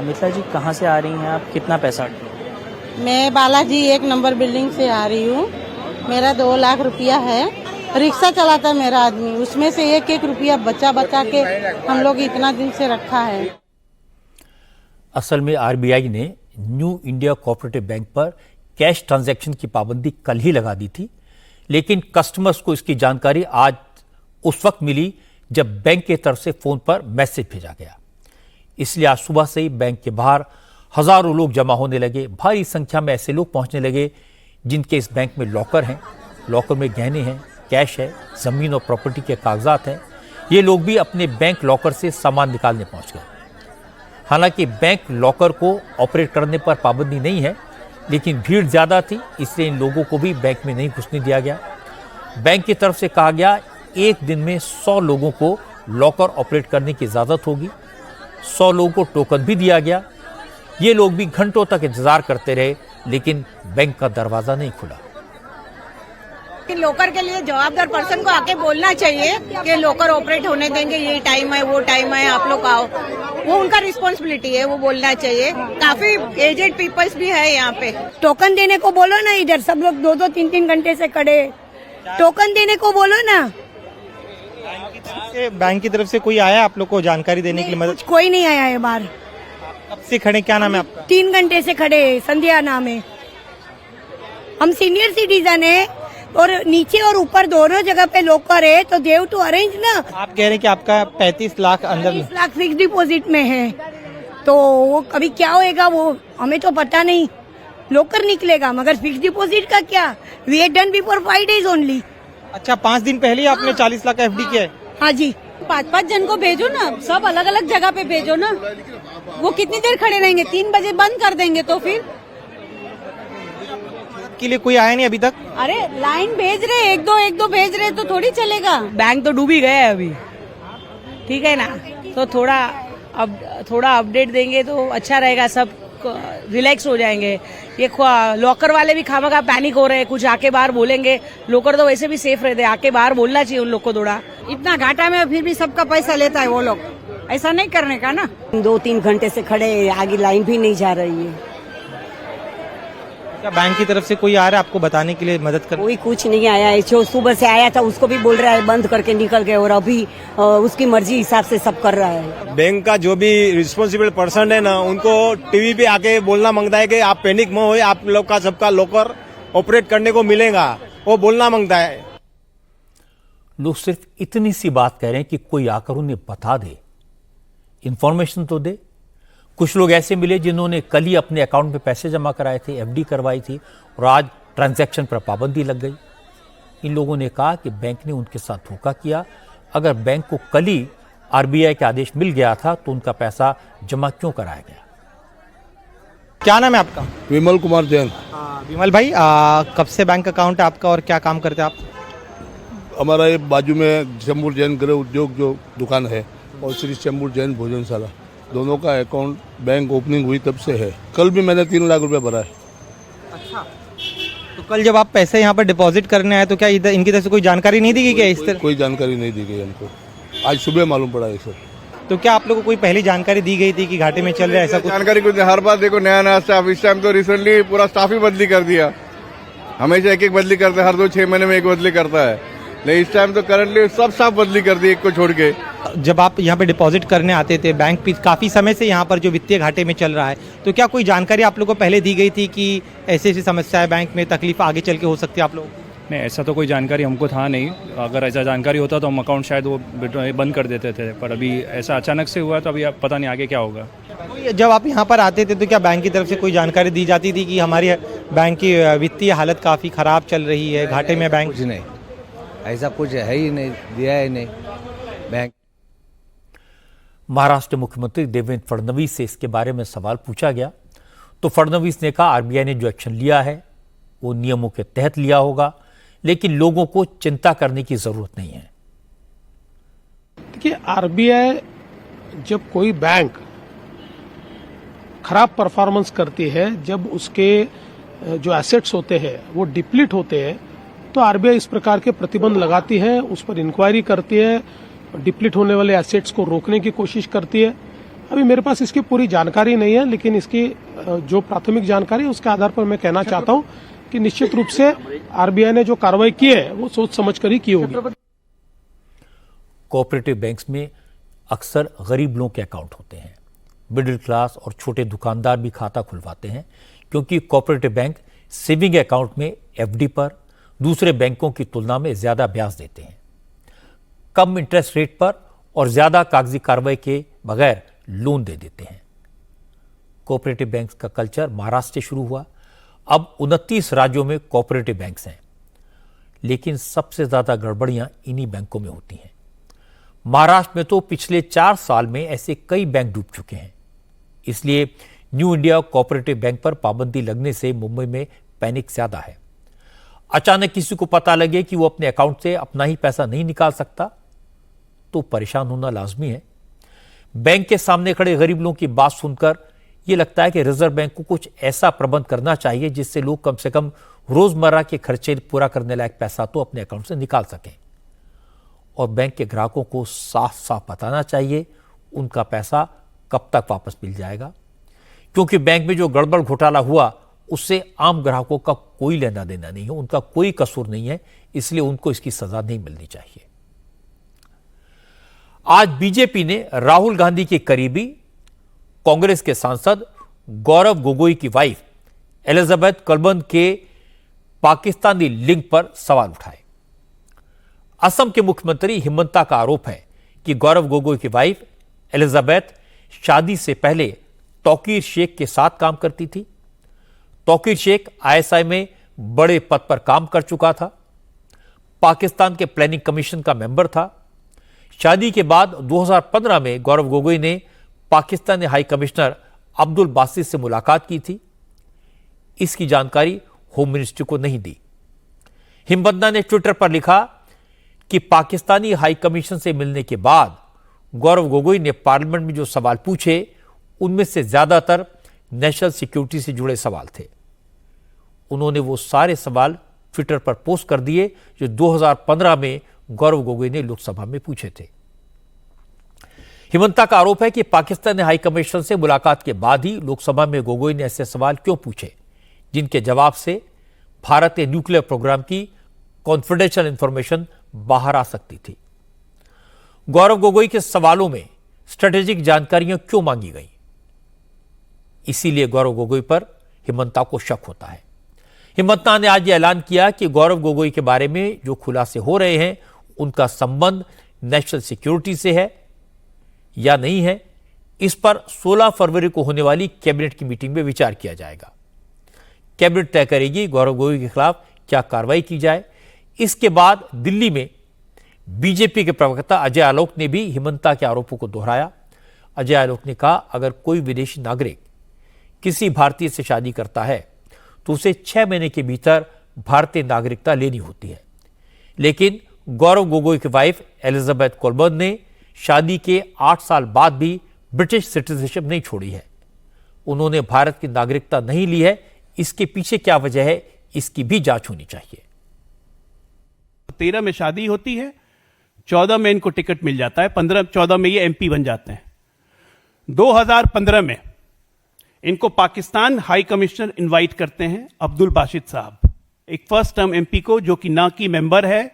मिथिला जी, कहाँ से आ रही हैं आप? कितना पैसा अटके? मैं बालाजी 1 नंबर बिल्डिंग से आ रही हूँ। मेरा 2 लाख रुपया है। रिक्शा चलाता है मेरा आदमी, उसमें से 1-1 रुपया बचा के हम लोग इतना दिन से रखा है। असल में आरबीआई ने न्यू इंडिया कोऑपरेटिव बैंक पर कैश ट्रांजैक्शन की पाबंदी कल ही लगा दी थी, लेकिन कस्टमर्स को इसकी जानकारी आज उस वक्त मिली जब बैंक की तरफ से फोन पर मैसेज भेजा गया। इसलिए आज सुबह से ही बैंक के बाहर हजारों लोग जमा होने लगे। भारी संख्या में ऐसे लोग पहुंचने लगे जिनके इस बैंक में लॉकर हैं, लॉकर में गहने हैं, कैश है, जमीन और प्रॉपर्टी के कागजात हैं। ये लोग भी अपने बैंक लॉकर से सामान निकालने पहुंच गए। हालांकि बैंक लॉकर को ऑपरेट करने पर पाबंदी नहीं है, लेकिन भीड़ ज्यादा थी, इसलिए इन लोगों को भी बैंक में नहीं घुसने दिया गया। बैंक की तरफ से कहा गया एक दिन में 100 लोगों को लॉकर ऑपरेट करने की इजाजत होगी। 100 लोगों को टोकन भी दिया गया। ये लोग भी घंटों तक इंतजार करते रहे, लेकिन बैंक का दरवाजा नहीं खुला। लोकर के लिए जवाबदार पर्सन को आके बोलना चाहिए कि लोकर ऑपरेट होने देंगे, ये टाइम है वो टाइम है, आप लोग आओ। वो उनका रिस्पॉन्सिबिलिटी है, वो बोलना चाहिए। काफी एजेड पीपल्स भी है यहाँ पे। टोकन देने को बोलो ना, इधर सब लोग 2-2, 3-3 घंटे से खड़े। टोकन देने को बोलो ना। बैंक की तरफ से कोई आया आप लोग को जानकारी देने के लिए मदद? कोई नहीं आया है बाहर। कब से खड़े, क्या नाम है आपका? 3 घंटे से खड़े, संध्या नाम है। हम सीनियर सिटीजन है और नीचे और ऊपर दोनों जगह पे लॉकर है, तो देव टू अरेंज ना। आप कह रहे हैं कि आपका 35 लाख अंदर 30 लाख फिक्स डिपॉजिट में है, तो वो कभी क्या होएगा वो हमें तो पता नहीं। लॉकर निकलेगा मगर फिक्स डिपॉजिट का क्या? We had done before 5 days only. अच्छा, 5 दिन पहले ही आपने 40 लाख FD किया है? हाँ जी। 5-5 जन को भेजो ना, सब अलग अलग जगह पे भेजो ना। वो कितनी देर खड़े रहेंगे? 3 बजे बंद कर देंगे तो फिर के लिए कोई आया नहीं अभी तक? अरे लाइन भेज रहे, एक दो भेज रहे तो थोड़ी चलेगा। बैंक तो डूब ही गया है अभी, ठीक है ना। तो थोड़ा अपडेट देंगे तो अच्छा रहेगा, सब रिलैक्स हो जाएंगे। ये लॉकर वाले भी खामखा पैनिक हो रहे हैं, कुछ आके बाहर बोलेंगे। लॉकर तो वैसे भी सेफ रहते, आके बाहर बोलना चाहिए उन लोग को थोड़ा। इतना घाटा में फिर भी सबका पैसा लेता है वो लोग, ऐसा नहीं करने का ना। 2-3 घंटे से खड़े, आगे लाइन भी नहीं जा रही है। क्या बैंक की तरफ से कोई आ रहा है आपको बताने के लिए, मदद कर? कोई कुछ नहीं आया है। जो सुबह से आया था उसको भी बोल रहा है बंद करके निकल गए, और अभी उसकी मर्जी हिसाब से सब कर रहा है। बैंक का जो भी रिस्पॉन्सिबल पर्सन है ना, उनको टीवी पे आके बोलना मांगता है कि आप पैनिक मत हो, आप लोग का सबका लॉकर ऑपरेट करने को मिलेगा, वो बोलना मांगता है। लोग सिर्फ इतनी सी बात कह रहे हैं कि कोई आकर उन्हें बता दे, इंफॉर्मेशन तो दे। कुछ लोग ऐसे मिले जिन्होंने कल ही अपने अकाउंट में पैसे जमा कराए थे, FD करवाई थी, और आज ट्रांजैक्शन पर पाबंदी लग गई। इन लोगों ने कहा कि बैंक ने उनके साथ धोखा किया। अगर बैंक को कल ही RBI का आदेश मिल गया था तो उनका पैसा जमा क्यों कराया गया? क्या नाम है आपका? विमल कुमार जैन। विमल भाई, कब से बैंक अकाउंट है आपका और क्या काम करते हैं आप? हमारा ये बाजू में चेंबूर जैन गृह उद्योग जो दुकान है और श्री चेंबूर जैन भोजनशाला, दोनों का अकाउंट बैंक ओपनिंग हुई तब से है। कल भी मैंने 3 लाख रुपए भरा है। अच्छा, तो कल जब आप पैसे यहाँ पर डिपॉजिट करने आए तो क्या इधर इनकी तरफ से कोई जानकारी नहीं दी गई क्या इस तरह? कोई जानकारी नहीं दी गई हमको, आज सुबह मालूम पड़ा है सर। तो क्या आप लोगों को कोई पहली जानकारी दी गई थी कि घाटे में चल रहा है ऐसा कुछ? जानकारी कुछ हर बार देखो नया स्टाफ, इस टाइम तो रिसेंटली पूरा स्टाफ ही बदली कर दिया। हमेशा एक बदली करते, हर 2-6 महीने में एक बदली करता है, लेकिन इस टाइम तो करंटली सब स्टाफ बदली कर दी, एक को छोड़ के। जब आप यहाँ पे डिपॉजिट करने आते थे, बैंक भी काफी समय से यहाँ पर जो वित्तीय घाटे में चल रहा है, तो क्या कोई जानकारी आप लोगों को पहले दी गई थी कि ऐसी ऐसी समस्या है बैंक में, तकलीफ आगे चल के हो सकती है आप लोग? नहीं, ऐसा तो कोई जानकारी हमको था नहीं। अगर ऐसा जानकारी होता तो हम अकाउंट शायद वो बंद कर देते थे, पर अभी ऐसा अचानक से हुआ तो अभी आप पता नहीं आगे क्या होगा। जब आप यहाँ पर आते थे तो क्या बैंक की तरफ से कोई जानकारी दी जाती थी कि हमारी बैंक की वित्तीय हालत काफ़ी ख़राब चल रही है, घाटे में बैंक? कुछ नहीं, ऐसा कुछ है ही नहीं, दिया है नहीं बैंक। महाराष्ट्र मुख्यमंत्री देवेंद्र फडणवीस से इसके बारे में सवाल पूछा गया तो फडणवीस ने कहा RBI ने जो एक्शन लिया है वो नियमों के तहत लिया होगा, लेकिन लोगों को चिंता करने की जरूरत नहीं है। देखिए, RBI जब कोई बैंक खराब परफॉर्मेंस करती है, जब उसके जो एसेट्स होते हैं वो डिप्लीट होते हैं, तो RBI इस प्रकार के प्रतिबंध लगाती है, उस पर इंक्वायरी करती है, डिप्लीट होने वाले एसेट्स को रोकने की कोशिश करती है। अभी मेरे पास इसकी पूरी जानकारी नहीं है, लेकिन इसकी जो प्राथमिक जानकारी है उसके आधार पर मैं कहना चाहता हूं कि निश्चित रूप से RBI ने जो कार्रवाई की है वो सोच समझ कर ही की होगी। कोऑपरेटिव बैंक्स में अक्सर गरीब लोगों के अकाउंट होते हैं। मिडिल क्लास और छोटे दुकानदार भी खाता खुलवाते हैं, क्योंकि कोऑपरेटिव बैंक सेविंग अकाउंट में FD पर दूसरे बैंकों की तुलना में ज्यादा ब्याज देते हैं। कम इंटरेस्ट रेट पर और ज्यादा कागजी कार्रवाई के बगैर लोन दे देते हैं। कोऑपरेटिव बैंक का कल्चर महाराष्ट्र से शुरू हुआ। अब 29 राज्यों में कोऑपरेटिव बैंक्स हैं, लेकिन सबसे ज्यादा गड़बड़ियां इन्हीं बैंकों में होती हैं। महाराष्ट्र में तो पिछले 4 साल में ऐसे कई बैंक डूब चुके हैं। इसलिए न्यू इंडिया कोऑपरेटिव बैंक पर पाबंदी लगने से मुंबई में पैनिक ज्यादा है। अचानक किसी को पता लगे कि वो अपने अकाउंट से अपना ही पैसा नहीं निकाल सकता तो परेशान होना लाजमी है। बैंक के सामने खड़े गरीब लोगों की बात सुनकर यह लगता है कि रिजर्व बैंक को कुछ ऐसा प्रबंध करना चाहिए जिससे लोग कम से कम रोजमर्रा के खर्चे पूरा करने लायक पैसा तो अपने अकाउंट से निकाल सकें। और बैंक के ग्राहकों को साफ साफ बताना चाहिए उनका पैसा कब तक वापस मिल जाएगा, क्योंकि बैंक में जो गड़बड़ घोटाला हुआ उससे आम ग्राहकों का कोई लेना देना नहीं है, उनका कोई कसूर नहीं है, इसलिए उनको इसकी सजा नहीं मिलनी चाहिए। आज बीजेपी ने राहुल गांधी के करीबी कांग्रेस के सांसद गौरव गोगोई की वाइफ एलिजाबेथ कोलबर्न के पाकिस्तानी लिंक पर सवाल उठाए। असम के मुख्यमंत्री हिमंता का आरोप है कि गौरव गोगोई की वाइफ एलिजाबेथ शादी से पहले तौकीर शेख के साथ काम करती थी। तौकीर शेख आईएसआई में बड़े पद पर काम कर चुका था, पाकिस्तान के प्लानिंग कमीशन का मेंबर था। शादी के बाद 2015 में गौरव गोगोई ने पाकिस्तानी हाई कमिश्नर अब्दुल बासित से मुलाकात की थी। इसकी जानकारी होम मिनिस्ट्री को नहीं दी। हिमबंदा ने ट्विटर पर लिखा कि पाकिस्तानी हाई कमीशन से मिलने के बाद गौरव गोगोई ने पार्लियामेंट में जो सवाल पूछे उनमें से ज्यादातर नेशनल सिक्योरिटी से जुड़े सवाल थे। उन्होंने वो सारे सवाल ट्विटर पर पोस्ट कर दिए जो 2015 में गौरव गोगोई ने लोकसभा में पूछे थे। हिमंता का आरोप है कि पाकिस्तानी हाई कमीशन से मुलाकात के बाद ही लोकसभा में गोगोई ने ऐसे सवाल क्यों पूछे जिनके जवाब से भारत के न्यूक्लियर प्रोग्राम की कॉन्फिडेंशियल इंफॉर्मेशन बाहर आ सकती थी। गौरव गोगोई के सवालों में स्ट्रेटेजिक जानकारियां क्यों मांगी गई, इसीलिए गौरव गोगोई पर हिमंता को शक होता है। हिमंता ने आज यह ऐलान किया कि गौरव गोगोई के बारे में जो खुलासे हो रहे हैं उनका संबंध नेशनल सिक्योरिटी से है या नहीं है, इस पर 16 फरवरी को होने वाली कैबिनेट की मीटिंग में विचार किया जाएगा। कैबिनेट तय करेगी गौरव गोगोई के खिलाफ क्या कार्रवाई की जाए। इसके बाद दिल्ली में बीजेपी के प्रवक्ता अजय आलोक ने भी हिमंता के आरोपों को दोहराया। अजय आलोक ने कहा, अगर कोई विदेशी नागरिक किसी भारतीय से शादी करता है तो उसे 6 महीने के भीतर भारतीय नागरिकता लेनी होती है, लेकिन गौरव गोगोई की वाइफ एलिजाबेथ कोलबर्न ने शादी के 8 साल बाद भी ब्रिटिश सिटीजनशिप नहीं छोड़ी है। उन्होंने भारत की नागरिकता नहीं ली है। इसके पीछे क्या वजह है, इसकी भी जांच होनी चाहिए। 13 में शादी होती है, 14 में इनको टिकट मिल जाता है, 15-14 में ये एमपी बन जाते हैं। 2015 में इनको पाकिस्तान हाई कमिश्नर इनवाइट करते हैं, अब्दुल बासित साहब, एक फर्स्ट टर्म एमपी को, जो कि ना की मेंबर है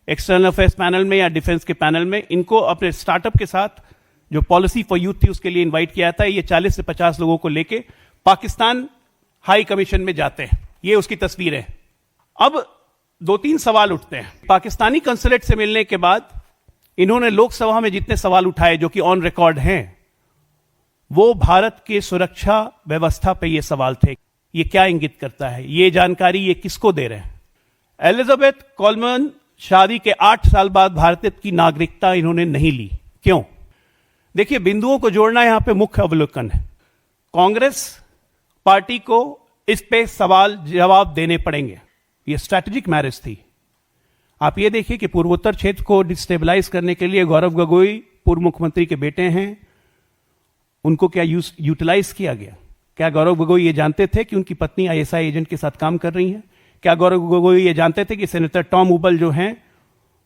एक्सटर्नल अफेयर्स पैनल में या डिफेंस के पैनल में। इनको अपने स्टार्टअप के साथ जो पॉलिसी फॉर यूथ थी उसके लिए इनवाइट किया था। ये 40 से 50 लोगों को लेके पाकिस्तान हाई कमीशन में जाते हैं। ये उसकी तस्वीर है। अब 2-3 सवाल उठते हैं। पाकिस्तानी कंसुलेट से मिलने के बाद इन्होंने लोकसभा में जितने सवाल उठाए जो कि ऑन रिकॉर्ड हैं, वो भारत के सुरक्षा व्यवस्था पे ये सवाल थे। ये क्या इंगित करता है, ये जानकारी ये किसको दे रहे हैं? एलिजाबेथ कोलबर्न शादी के 8 साल बाद भारत की नागरिकता इन्होंने नहीं ली। क्यों? देखिए, बिंदुओं को जोड़ना यहां पे मुख्य अवलोकन है। कांग्रेस पार्टी को इस पे सवाल जवाब देने पड़ेंगे। ये स्ट्रैटेजिक मैरिज थी। आप ये देखिए कि पूर्वोत्तर क्षेत्र को डिस्टेबलाइज करने के लिए गौरव गोगोई पूर्व मुख्यमंत्री के बेटे हैं, उनको क्या यूटिलाइज किया गया? क्या गौरव गोगोई ये जानते थे कि उनकी पत्नी आईएसआई एजेंट के साथ काम कर रही हैं? क्या गौरव गोगोई ये जानते थे कि सेनेटर टॉम उबल जो हैं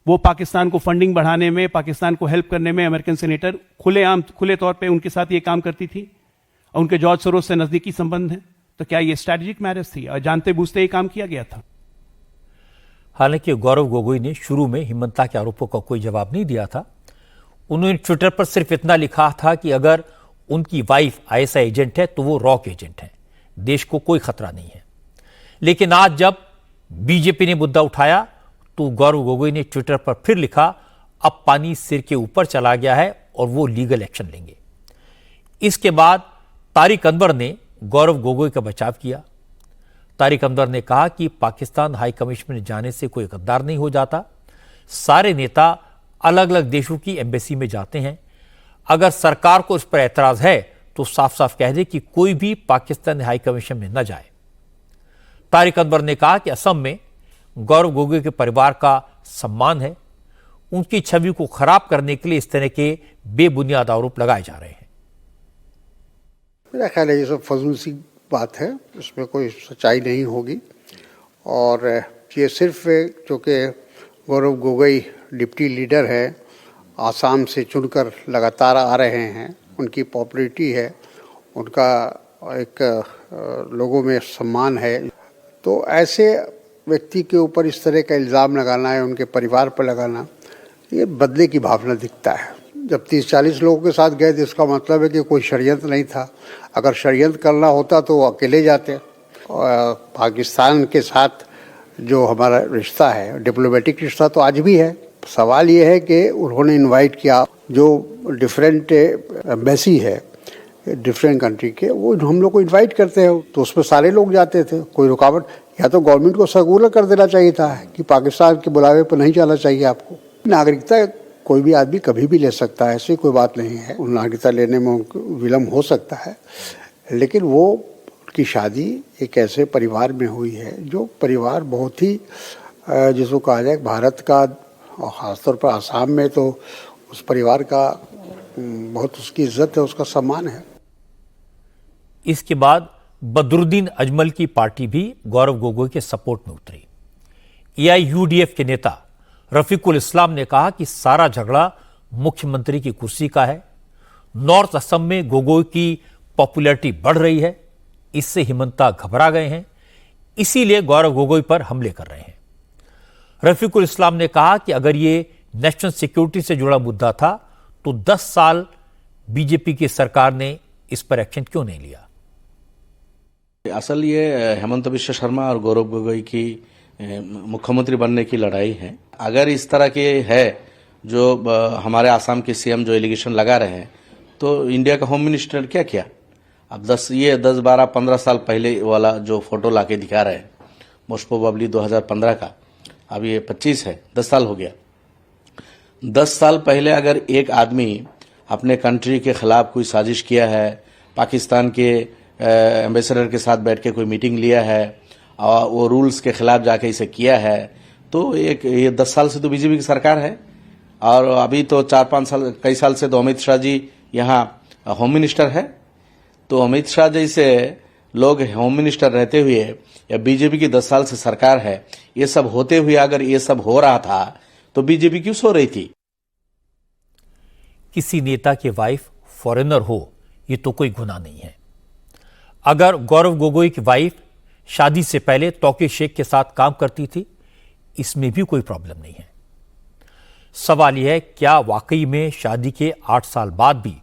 वो पाकिस्तान को फंडिंग बढ़ाने में, पाकिस्तान को हेल्प करने में, अमेरिकन सेनेटर खुले तौर पे उनके साथ ये काम करती थी और उनके जॉर्ज सोरोस से नजदीकी संबंध है? तो क्या ये स्ट्रैटेजिक मैरिज थी और जानते बूझते ये काम किया गया था? हालांकि गौरव गोगोई ने शुरू में हिमंता के आरोपों का कोई जवाब नहीं दिया था। उन्होंने ट्विटर पर सिर्फ इतना लिखा था कि अगर उनकी वाइफ आईएसआई एजेंट है तो वो रॉक एजेंट है, देश को कोई खतरा नहीं है। लेकिन आज जब बीजेपी ने मुद्दा उठाया तो गौरव गोगोई ने ट्विटर पर फिर लिखा, अब पानी सिर के ऊपर चला गया है और वो लीगल एक्शन लेंगे। इसके बाद तारिक अनवर ने गौरव गोगोई का बचाव किया। तारिक अनवर ने कहा कि पाकिस्तान हाई कमीशन में जाने से कोई गद्दार नहीं हो जाता। सारे नेता अलग अलग देशों की एम्बेसी में जाते हैं। अगर सरकार को इस पर एतराज है तो साफ साफ कह दे कि कोई भी पाकिस्तान हाई कमीशन में न जाए। तारिक अनवर ने कहा कि असम में गौरव गोगोई के परिवार का सम्मान है। उनकी छवि को खराब करने के लिए इस तरह के बेबुनियाद आरोप लगाए जा रहे हैं। मेरा ख्याल है ये सब फजूल सी बात है, इसमें कोई सच्चाई नहीं होगी। और ये सिर्फ चूँकि गौरव गोगोई डिप्टी लीडर है, आसाम से चुनकर लगातार आ रहे हैं, उनकी पॉपुलैरिटी है, उनका एक लोगों में सम्मान है, तो ऐसे व्यक्ति के ऊपर इस तरह का इल्ज़ाम लगाना है, उनके परिवार पर लगाना, ये बदले की भावना दिखता है। जब 30-40 लोगों के साथ गए तो इसका मतलब है कि कोई षड्यंत्र नहीं था। अगर षड्यंत्र करना होता तो वो अकेले जाते। और पाकिस्तान के साथ जो हमारा रिश्ता है, डिप्लोमेटिक रिश्ता तो आज भी है। सवाल ये है कि उन्होंने इनवाइट किया, जो डिफरेंट एम्बेसी है डिफरेंट कंट्री के, वो हम लोग को इनवाइट करते हैं तो उसमें सारे लोग जाते थे, कोई रुकावट। या तो गवर्नमेंट को सर्कुलर कर देना चाहिए था कि पाकिस्तान के बुलावे पर नहीं जाना चाहिए आपको। नागरिकता कोई भी आदमी कभी भी ले सकता है, ऐसी कोई बात नहीं है। नागरिकता लेने में विलम्ब हो सकता है, लेकिन वो की शादी एक ऐसे परिवार में हुई है जो परिवार बहुत ही जिसको कहा जाए भारत का, और ख़ासतौर पर आसाम में तो उस परिवार का बहुत उसकी इज्जत है, उसका सम्मान है। इसके बाद बदरुद्दीन अजमल की पार्टी भी गौरव गोगोई के सपोर्ट में उतरी। AIUDF के नेता रफीकुल इस्लाम ने कहा कि सारा झगड़ा मुख्यमंत्री की कुर्सी का है। नॉर्थ असम में गोगोई की पॉपुलैरिटी बढ़ रही है, इससे हिमंता घबरा गए हैं, इसीलिए गौरव गोगोई पर हमले कर रहे हैं। रफीकुल इस्लाम ने कहा कि अगर ये नेशनल सिक्योरिटी से जुड़ा मुद्दा था तो 10 साल बीजेपी की सरकार ने इस पर एक्शन क्यों नहीं लिया। असल ये हेमंत बिश्व शर्मा और गौरव गोगोई की मुख्यमंत्री बनने की लड़ाई है। अगर इस तरह के है जो हमारे आसाम के सीएम जो एलिगेशन लगा रहे हैं, तो इंडिया का होम मिनिस्टर क्या किया? अब 10, 12, 15 साल पहले वाला जो फोटो लाके दिखा रहे हैं, मोस्ट प्रोबेबली 2015 का, अब ये 25 है, 10 साल हो गया। 10 साल पहले अगर एक आदमी अपने कंट्री के खिलाफ कोई साजिश किया है, पाकिस्तान के एम्बेसडर के साथ बैठ के कोई मीटिंग लिया है और वो रूल्स के खिलाफ जाके इसे किया है, तो ये 10 साल से तो बीजेपी की सरकार है। और अभी तो 4-5 साल, कई साल से तो अमित शाह जी यहाँ होम मिनिस्टर है। तो अमित शाह जैसे लोग होम मिनिस्टर रहते हुए या बीजेपी की 10 साल से सरकार है, ये सब होते हुए अगर ये सब हो रहा था तो बीजेपी क्यों सो रही थी? किसी नेता की वाइफ फॉरेनर हो ये तो कोई गुनाह नहीं है। अगर गौरव गोगोई की वाइफ शादी से पहले तौकीर शेख के साथ काम करती थी, इसमें भी कोई प्रॉब्लम नहीं है। सवाल यह है, क्या वाकई में शादी के 8 साल बाद भी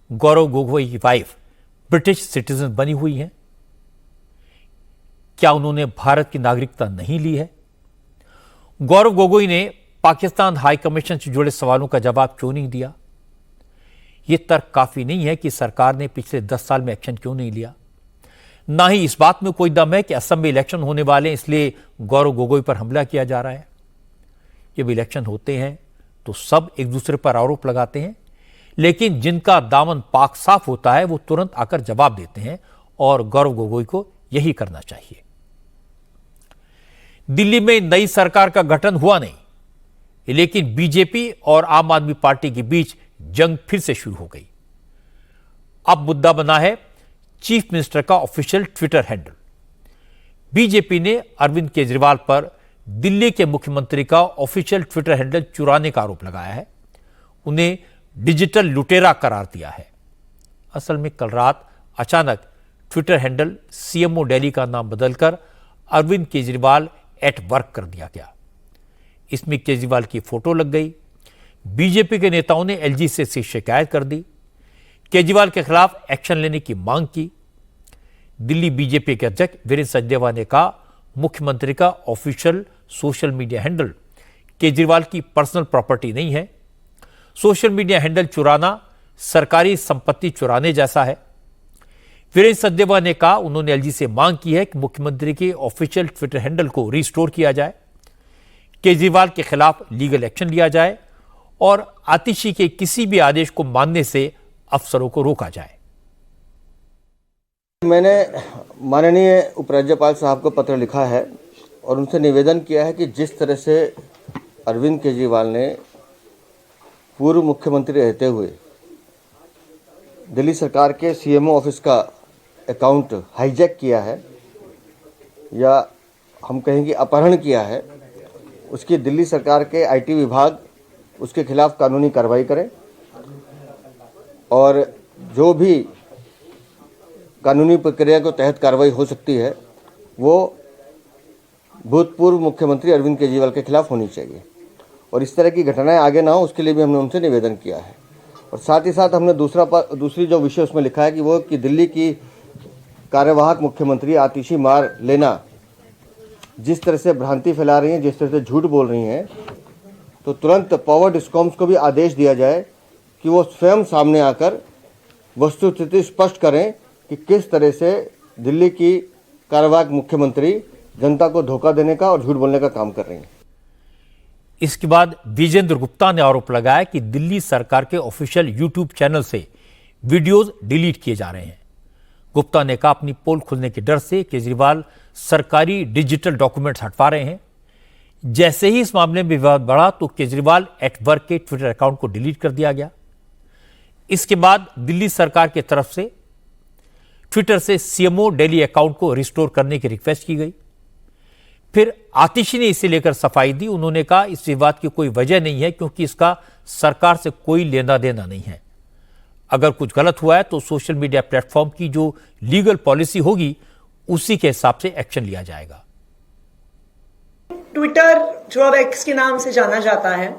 गौरव गोगोई की वाइफ ब्रिटिश सिटीजन बनी हुई है? क्या उन्होंने भारत की नागरिकता नहीं ली है? गौरव गोगोई ने पाकिस्तान हाई कमीशन से जुड़े सवालों का जवाब क्यों नहीं दिया? यह तर्क काफी नहीं है कि सरकार ने पिछले 10 साल में एक्शन क्यों नहीं लिया। ना ही इस बात में कोई दम है कि असम में इलेक्शन होने वाले हैं, इसलिए गौरव गोगोई पर हमला किया जा रहा है। जब इलेक्शन होते हैं तो सब एक दूसरे पर आरोप लगाते हैं, लेकिन जिनका दामन पाक साफ होता है वो तुरंत आकर जवाब देते हैं, और गौरव गोगोई को यही करना चाहिए। दिल्ली में नई सरकार का गठन हुआ नहीं, लेकिन बीजेपी और आम आदमी पार्टी के बीच जंग फिर से शुरू हो गई। अब मुद्दा बना है चीफ मिनिस्टर का ऑफिशियल ट्विटर हैंडल। बीजेपी ने अरविंद केजरीवाल पर दिल्ली के मुख्यमंत्री का ऑफिशियल ट्विटर हैंडल चुराने का आरोप लगाया है, उन्हें डिजिटल लुटेरा करार दिया है। असल में कल रात अचानक ट्विटर हैंडल सीएमओ दिल्ली का नाम बदलकर अरविंद केजरीवाल @वर्क कर दिया गया। इसमें केजरीवाल की फोटो लग गई। बीजेपी के नेताओं ने एलजी से शिकायत कर दी, केजरीवाल के खिलाफ एक्शन लेने की मांग की। दिल्ली बीजेपी के अध्यक्ष वीरेंद्र सचदेवा ने कहा, मुख्यमंत्री का official social media handle Kejriwal की पर्सनल प्रॉपर्टी नहीं है। सोशल मीडिया हैंडल चुराना सरकारी संपत्ति चुराने जैसा है। वीरेंद्र सचदेवा ने कहा उन्होंने एलजी से मांग की है कि मुख्यमंत्री के ऑफिशियल ट्विटर हैंडल को रिस्टोर किया जाए, केजरीवाल के खिलाफ लीगल एक्शन लिया जाए और आतिशी के किसी भी आदेश को मानने से अफसरों को रोका जाए। मैंने माननीय उपराज्यपाल साहब को पत्र लिखा है और उनसे निवेदन किया है कि जिस तरह से अरविंद केजरीवाल ने पूर्व मुख्यमंत्री रहते हुए दिल्ली सरकार के सीएमओ ऑफिस का अकाउंट हाईजैक किया है या हम कहेंगे अपहरण किया है, उसकी दिल्ली सरकार के आईटी विभाग उसके खिलाफ कानूनी कार्रवाई करे और जो भी कानूनी प्रक्रिया के तहत कार्रवाई हो सकती है वो भूतपूर्व मुख्यमंत्री अरविंद केजरीवाल के खिलाफ होनी चाहिए और इस तरह की घटनाएं आगे ना हो उसके लिए भी हमने उनसे निवेदन किया है। और साथ ही साथ हमने दूसरी जो विषय उसमें लिखा है कि वो कि दिल्ली की कार्यवाहक मुख्यमंत्री आतिशी मार लेना जिस तरह से भ्रांति फैला रही हैं, जिस तरह से झूठ बोल रही हैं, तो तुरंत पावर डिस्कॉम्स को भी आदेश दिया जाए कि वो स्वयं सामने आकर वस्तुस्थिति स्पष्ट करें कि किस तरह से दिल्ली की कार्यवाहक मुख्यमंत्री जनता को धोखा देने का और झूठ बोलने का काम कर रही हैं। इसके बाद विजेंद्र गुप्ता ने आरोप लगाया कि दिल्ली सरकार के ऑफिशियल यूट्यूब चैनल से वीडियोज डिलीट किए जा रहे हैं। गुप्ता ने कहा अपनी पोल खुलने के डर से केजरीवाल सरकारी डिजिटल डॉक्यूमेंट्स हटवा रहे हैं। जैसे ही इस मामले में विवाद बढ़ा तो केजरीवाल एट वर्क के ट्विटर अकाउंट को डिलीट कर दिया गया। इसके बाद दिल्ली सरकार की तरफ से ट्विटर से सीएमओ दिल्ली अकाउंट को रिस्टोर करने की रिक्वेस्ट की गई। फिर आतिशी ने इसे लेकर सफाई दी। उन्होंने कहा इस विवाद की कोई वजह नहीं है क्योंकि इसका सरकार से कोई लेना देना नहीं है। अगर कुछ गलत हुआ है तो सोशल मीडिया प्लेटफॉर्म की जो लीगल पॉलिसी होगी उसी के हिसाब से एक्शन लिया जाएगा। ट्विटर जो अब एक्स के नाम से जाना जाता है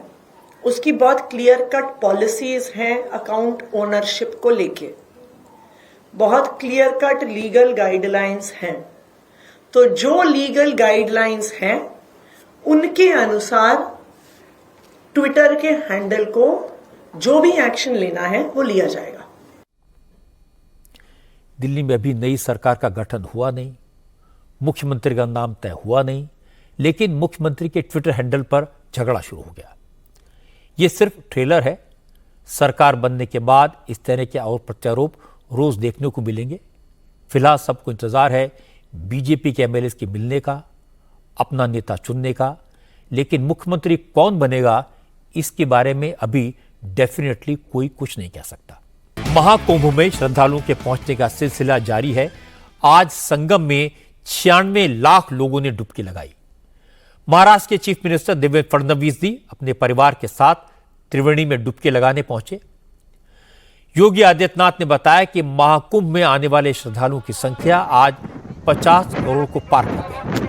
उसकी बहुत क्लियर कट पॉलिसीज हैं अकाउंट ओनरशिप को लेके, बहुत क्लियर कट लीगल गाइडलाइंस हैं। तो जो लीगल गाइडलाइंस हैं उनके अनुसार ट्विटर के हैंडल को जो भी एक्शन लेना है वो लिया जाएगा। दिल्ली में अभी नई सरकार का गठन हुआ नहीं, मुख्यमंत्री का नाम तय हुआ नहीं, लेकिन मुख्यमंत्री के ट्विटर हैंडल पर झगड़ा शुरू हो गया। यह सिर्फ ट्रेलर है। सरकार बनने के बाद इस तरह के और प्रत्यारोप रोज देखने को मिलेंगे। फिलहाल सबको इंतजार है बीजेपी के एमएलए के मिलने का, अपना नेता चुनने का, लेकिन मुख्यमंत्री कौन बनेगा इसके बारे में अभी डेफिनेटली कोई कुछ नहीं कह सकता। महाकुंभ में श्रद्धालुओं के पहुंचने का सिलसिला जारी है। आज संगम में 96 लाख लोगों ने डुबकी लगाई। महाराष्ट्र के चीफ मिनिस्टर देवेंद्र फडणवीस भी अपने परिवार के साथ त्रिवेणी में डुबकी लगाने पहुंचे। योगी आदित्यनाथ ने बताया कि महाकुंभ में आने वाले श्रद्धालुओं की संख्या आज 50 करोड़ को पार कर गई।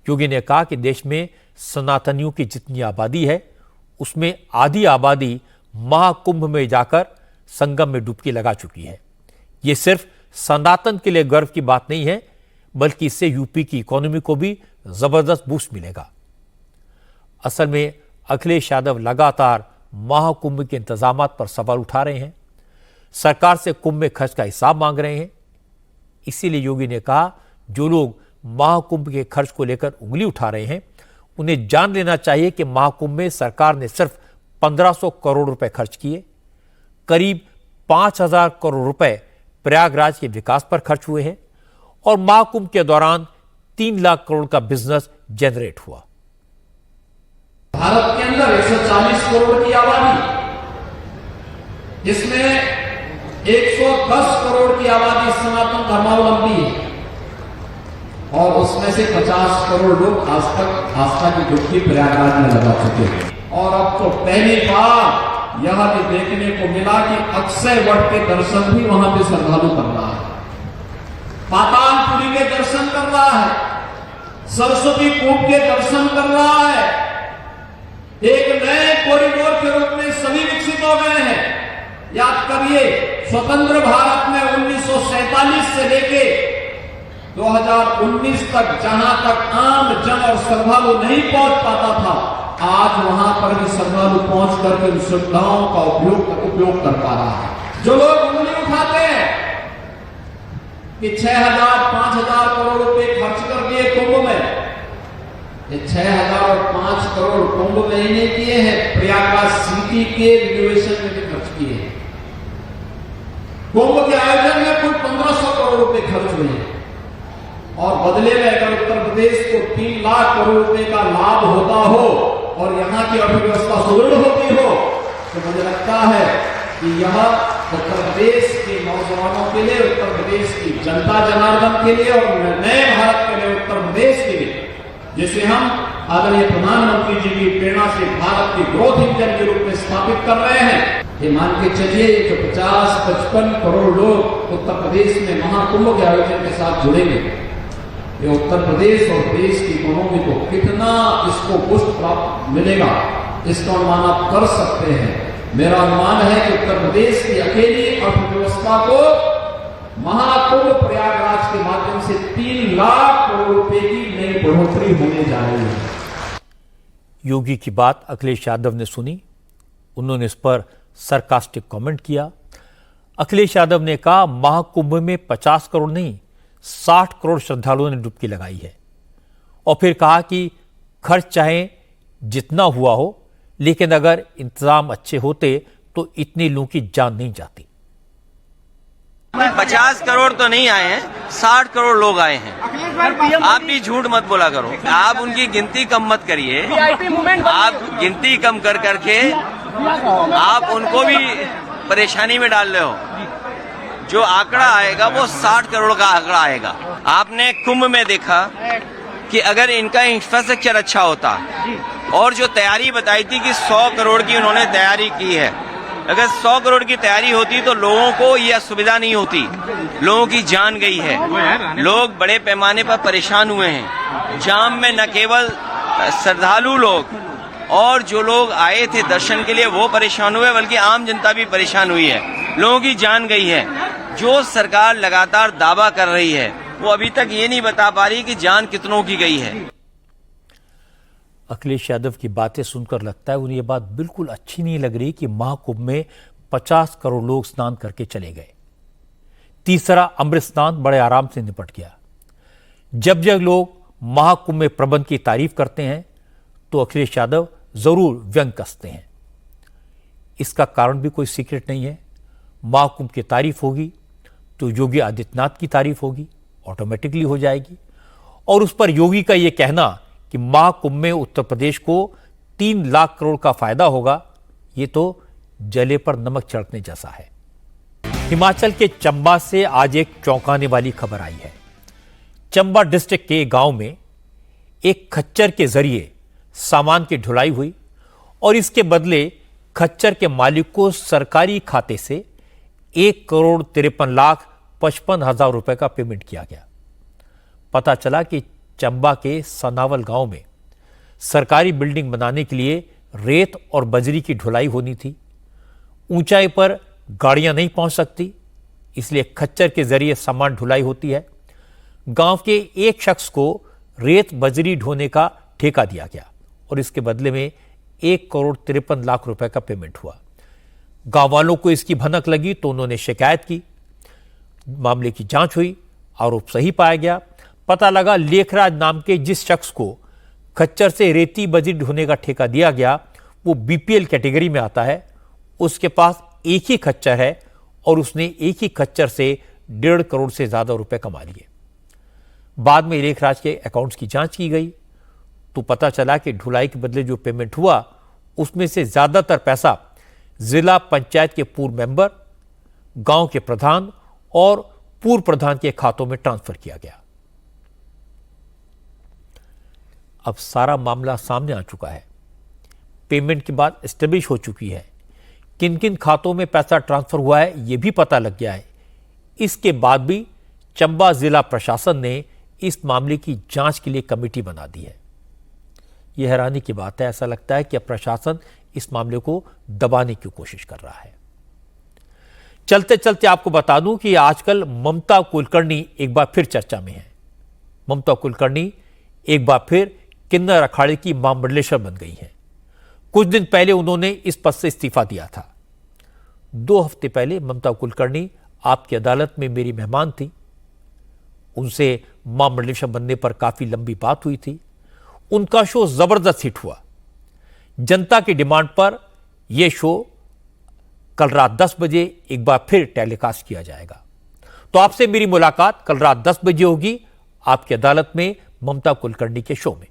योगी ने कहा कि देश में सनातनियों की जितनी आबादी है उसमें आधी आबादी महाकुंभ में जाकर संगम में डुबकी लगा चुकी है। यह सिर्फ सनातन के लिए गर्व की बात नहीं है, बल्कि इससे यूपी की इकोनॉमी को भी जबरदस्त बूस्ट मिलेगा। असल में अखिलेश यादव लगातार महाकुंभ के इंतजामात पर सवाल उठा रहे हैं, सरकार से कुंभ में खर्च का हिसाब मांग रहे हैं। इसीलिए योगी ने कहा जो लोग महाकुंभ के खर्च को लेकर उंगली उठा रहे हैं उन्हें जान लेना चाहिए कि महाकुंभ में सरकार ने सिर्फ 1500 करोड़ रुपए खर्च किए। करीब 5000 करोड़ रुपए प्रयागराज के विकास पर खर्च हुए हैं और महाकुंभ के दौरान 3 लाख करोड़ का बिजनेस जनरेट हुआ। भारत के अंदर 140 करोड़ की आबादी, जिसमें 110 करोड़ की आबादी सनातन धर्मावलंबी है और उसमें से 50 करोड़ लोग आज तक आस्था की डुबकी प्रयागराज में लगा चुके हैं। और अब तो पहली बार यह भी देखने को मिला कि अक्षय वट के दर्शन भी वहां पे श्रद्धालु कर रहा है, पातालपुरी के दर्शन कर रहा है, सरस्वती कूप के दर्शन कर रहा है। एक नए कॉरिडोर के रूप में सभी विकसित हो गए हैं। याद करिए स्वतंत्र भारत में 1947 से लेके 2019 तक जहां तक आम जन और श्रद्धालु नहीं पहुंच पाता था, आज वहां पर भी श्रद्धालु पहुंच करके उन सुविधाओं का उपयोग कर पा रहा है। जो लोग उंगली उठाते हैं कि 6,000 5,000 करोड़ रुपए खर्च कर दिए कुंभ में, ये 6,000 और 5 करोड़ कुंभ में ही नहीं किए हैं, प्रयागराज सिटी के रिनोवेशन में भी खर्च किए हैं। कुंभ के आयोजन में कुल 1,500 करोड़ रुपए खर्च हुए हैं और बदले में अगर उत्तर प्रदेश को 3 लाख करोड़ रुपए का लाभ होता हो और यहाँ की अर्थव्यवस्था सुदृढ़ होती हो तो मुझे लगता है कि यह उत्तर प्रदेश के नौजवानों के लिए, उत्तर प्रदेश की जनता जनार्दन के लिए और नए भारत के लिए, उत्तर प्रदेश के लिए, जिसे हम आदरणीय प्रधानमंत्री जी की प्रेरणा से भारत की ग्रोथ इंजन के रूप में स्थापित कर रहे हैं। ये मान के चलिए जो 50-55 करोड़ लोग उत्तर प्रदेश में महाकुंभ के आयोजन के साथ जुड़ेंगे, ये उत्तर प्रदेश और देश की इकोनॉमी को कितना इसको बूस्ट प्राप्त मिलेगा, इसका अनुमान आप कर सकते हैं। मेरा अनुमान है कि उत्तर प्रदेश की अकेली अर्थव्यवस्था को महाकुंभ प्रयागराज के माध्यम से 3 लाख करोड़ रुपए की नई बढ़ोतरी होने जा रही है। योगी की बात अखिलेश यादव ने सुनी, उन्होंने इस पर सरकास्टिक कमेंट किया। अखिलेश यादव ने कहा महाकुंभ में 50 करोड़ नहीं 60 करोड़ श्रद्धालुओं ने डुबकी लगाई है और फिर कहा कि खर्च चाहे जितना हुआ हो लेकिन अगर इंतजाम अच्छे होते तो इतने लोगों की जान नहीं जाती। 50 करोड़ तो नहीं आए हैं, 60 करोड़ लोग आए हैं। आप भी झूठ मत बोला करो, आप उनकी गिनती कम मत करिए, आप गिनती कम कर करके आप उनको भी परेशानी में डाल रहे हो। जो आंकड़ा आएगा वो 60 करोड़ का आंकड़ा आएगा। आपने कुंभ में देखा कि अगर इनका इंफ्रास्ट्रक्चर अच्छा होता और जो तैयारी बताई थी कि 100 करोड़ की उन्होंने तैयारी की है, अगर 100 करोड़ की तैयारी होती तो लोगों को यह असुविधा नहीं होती। लोगों की जान गई है, लोग बड़े पैमाने पर परेशान हुए हैं। जाम में न केवल श्रद्धालु लोग और जो लोग आए थे दर्शन के लिए वो परेशान हुए, बल्कि आम जनता भी परेशान हुई है। लोगों की जान गई है। जो सरकार लगातार दावा कर रही है वो अभी तक ये नहीं बता पा रही कि जान कितनों की गई है। अखिलेश यादव की बातें सुनकर लगता है उन्हें यह बात बिल्कुल अच्छी नहीं लग रही कि महाकुंभ में 50 करोड़ लोग स्नान करके चले गए। तीसरा अमृत स्नान बड़े आराम से निपट गया। जब जब लोग महाकुंभ में प्रबंध की तारीफ करते हैं तो अखिलेश यादव जरूर व्यंग कसते हैं। इसका कारण भी कोई सीक्रेट नहीं है। महाकुंभ की तारीफ होगी तो योगी आदित्यनाथ की तारीफ होगी, ऑटोमेटिकली हो जाएगी। और उस पर योगी का यह कहना कि महाकुंभ में उत्तर प्रदेश को 3 लाख करोड़ का फायदा होगा, ये तो जले पर नमक छिड़कने जैसा है। हिमाचल के चंबा से आज एक चौंकाने वाली खबर आई है। चंबा डिस्ट्रिक्ट के गांव में एक खच्चर के जरिए सामान की ढुलाई हुई और इसके बदले खच्चर के मालिक को सरकारी खाते से 1,53,55,000 रुपए का पेमेंट किया गया। पता चला कि चंबा के सनावल गांव में सरकारी बिल्डिंग बनाने के लिए रेत और बजरी की ढुलाई होनी थी। ऊंचाई पर गाड़ियां नहीं पहुंच सकती, इसलिए खच्चर के जरिए सामान ढुलाई होती है। गांव के एक शख्स को रेत बजरी ढोने का ठेका दिया गया और इसके बदले में 1,53,00,000 रुपए का पेमेंट हुआ। गांव वालों को इसकी भनक लगी तो उन्होंने शिकायत की। मामले की जांच हुई, आरोप सही पाया गया। पता लगा लेखराज नाम के जिस शख्स को खच्चर से रेती बजरी ढोने का ठेका दिया गया वो बीपीएल कैटेगरी में आता है। उसके पास एक ही खच्चर है और उसने एक ही खच्चर से 1.5 करोड़ से ज्यादा रुपए कमा लिए। बाद में लेखराज के अकाउंट्स की जांच की गई तो पता चला कि ढुलाई के बदले जो पेमेंट हुआ उसमें से ज्यादातर पैसा जिला पंचायत के पूर्व मेंबर, गांव के प्रधान और पूर्व प्रधान के खातों में ट्रांसफर किया गया। अब सारा मामला सामने आ चुका है। पेमेंट के बाद एस्टेब्लिश हो चुकी है। किन किन खातों में पैसा ट्रांसफर हुआ है यह भी पता लग गया है। इसके बाद भी चंबा जिला प्रशासन ने इस मामले की जांच के लिए कमेटी बना दी है। यह हैरानी की बात है। ऐसा लगता है कि अब प्रशासन इस मामले को दबाने की कोशिश कर रहा है। चलते चलते आपको बता दूं कि आजकल ममता कुलकर्णी एक बार फिर चर्चा में है। ममता कुलकर्णी एक बार फिर किन्नर अखाड़े की महामंडलेश्वर बन गई हैं। कुछ दिन पहले उन्होंने इस पद से इस्तीफा दिया था। 2 हफ्ते पहले ममता कुलकर्णी आपकी अदालत में मेरी मेहमान थी। उनसे महामंडलेश्वर बनने पर काफी लंबी बात हुई थी। उनका शो जबरदस्त हिट हुआ। जनता की डिमांड पर यह शो कल रात 10 बजे एक बार फिर टेलीकास्ट किया जाएगा। तो आपसे मेरी मुलाकात कल रात 10 बजे होगी आपकी अदालत में ममता कुलकर्णी के शो में।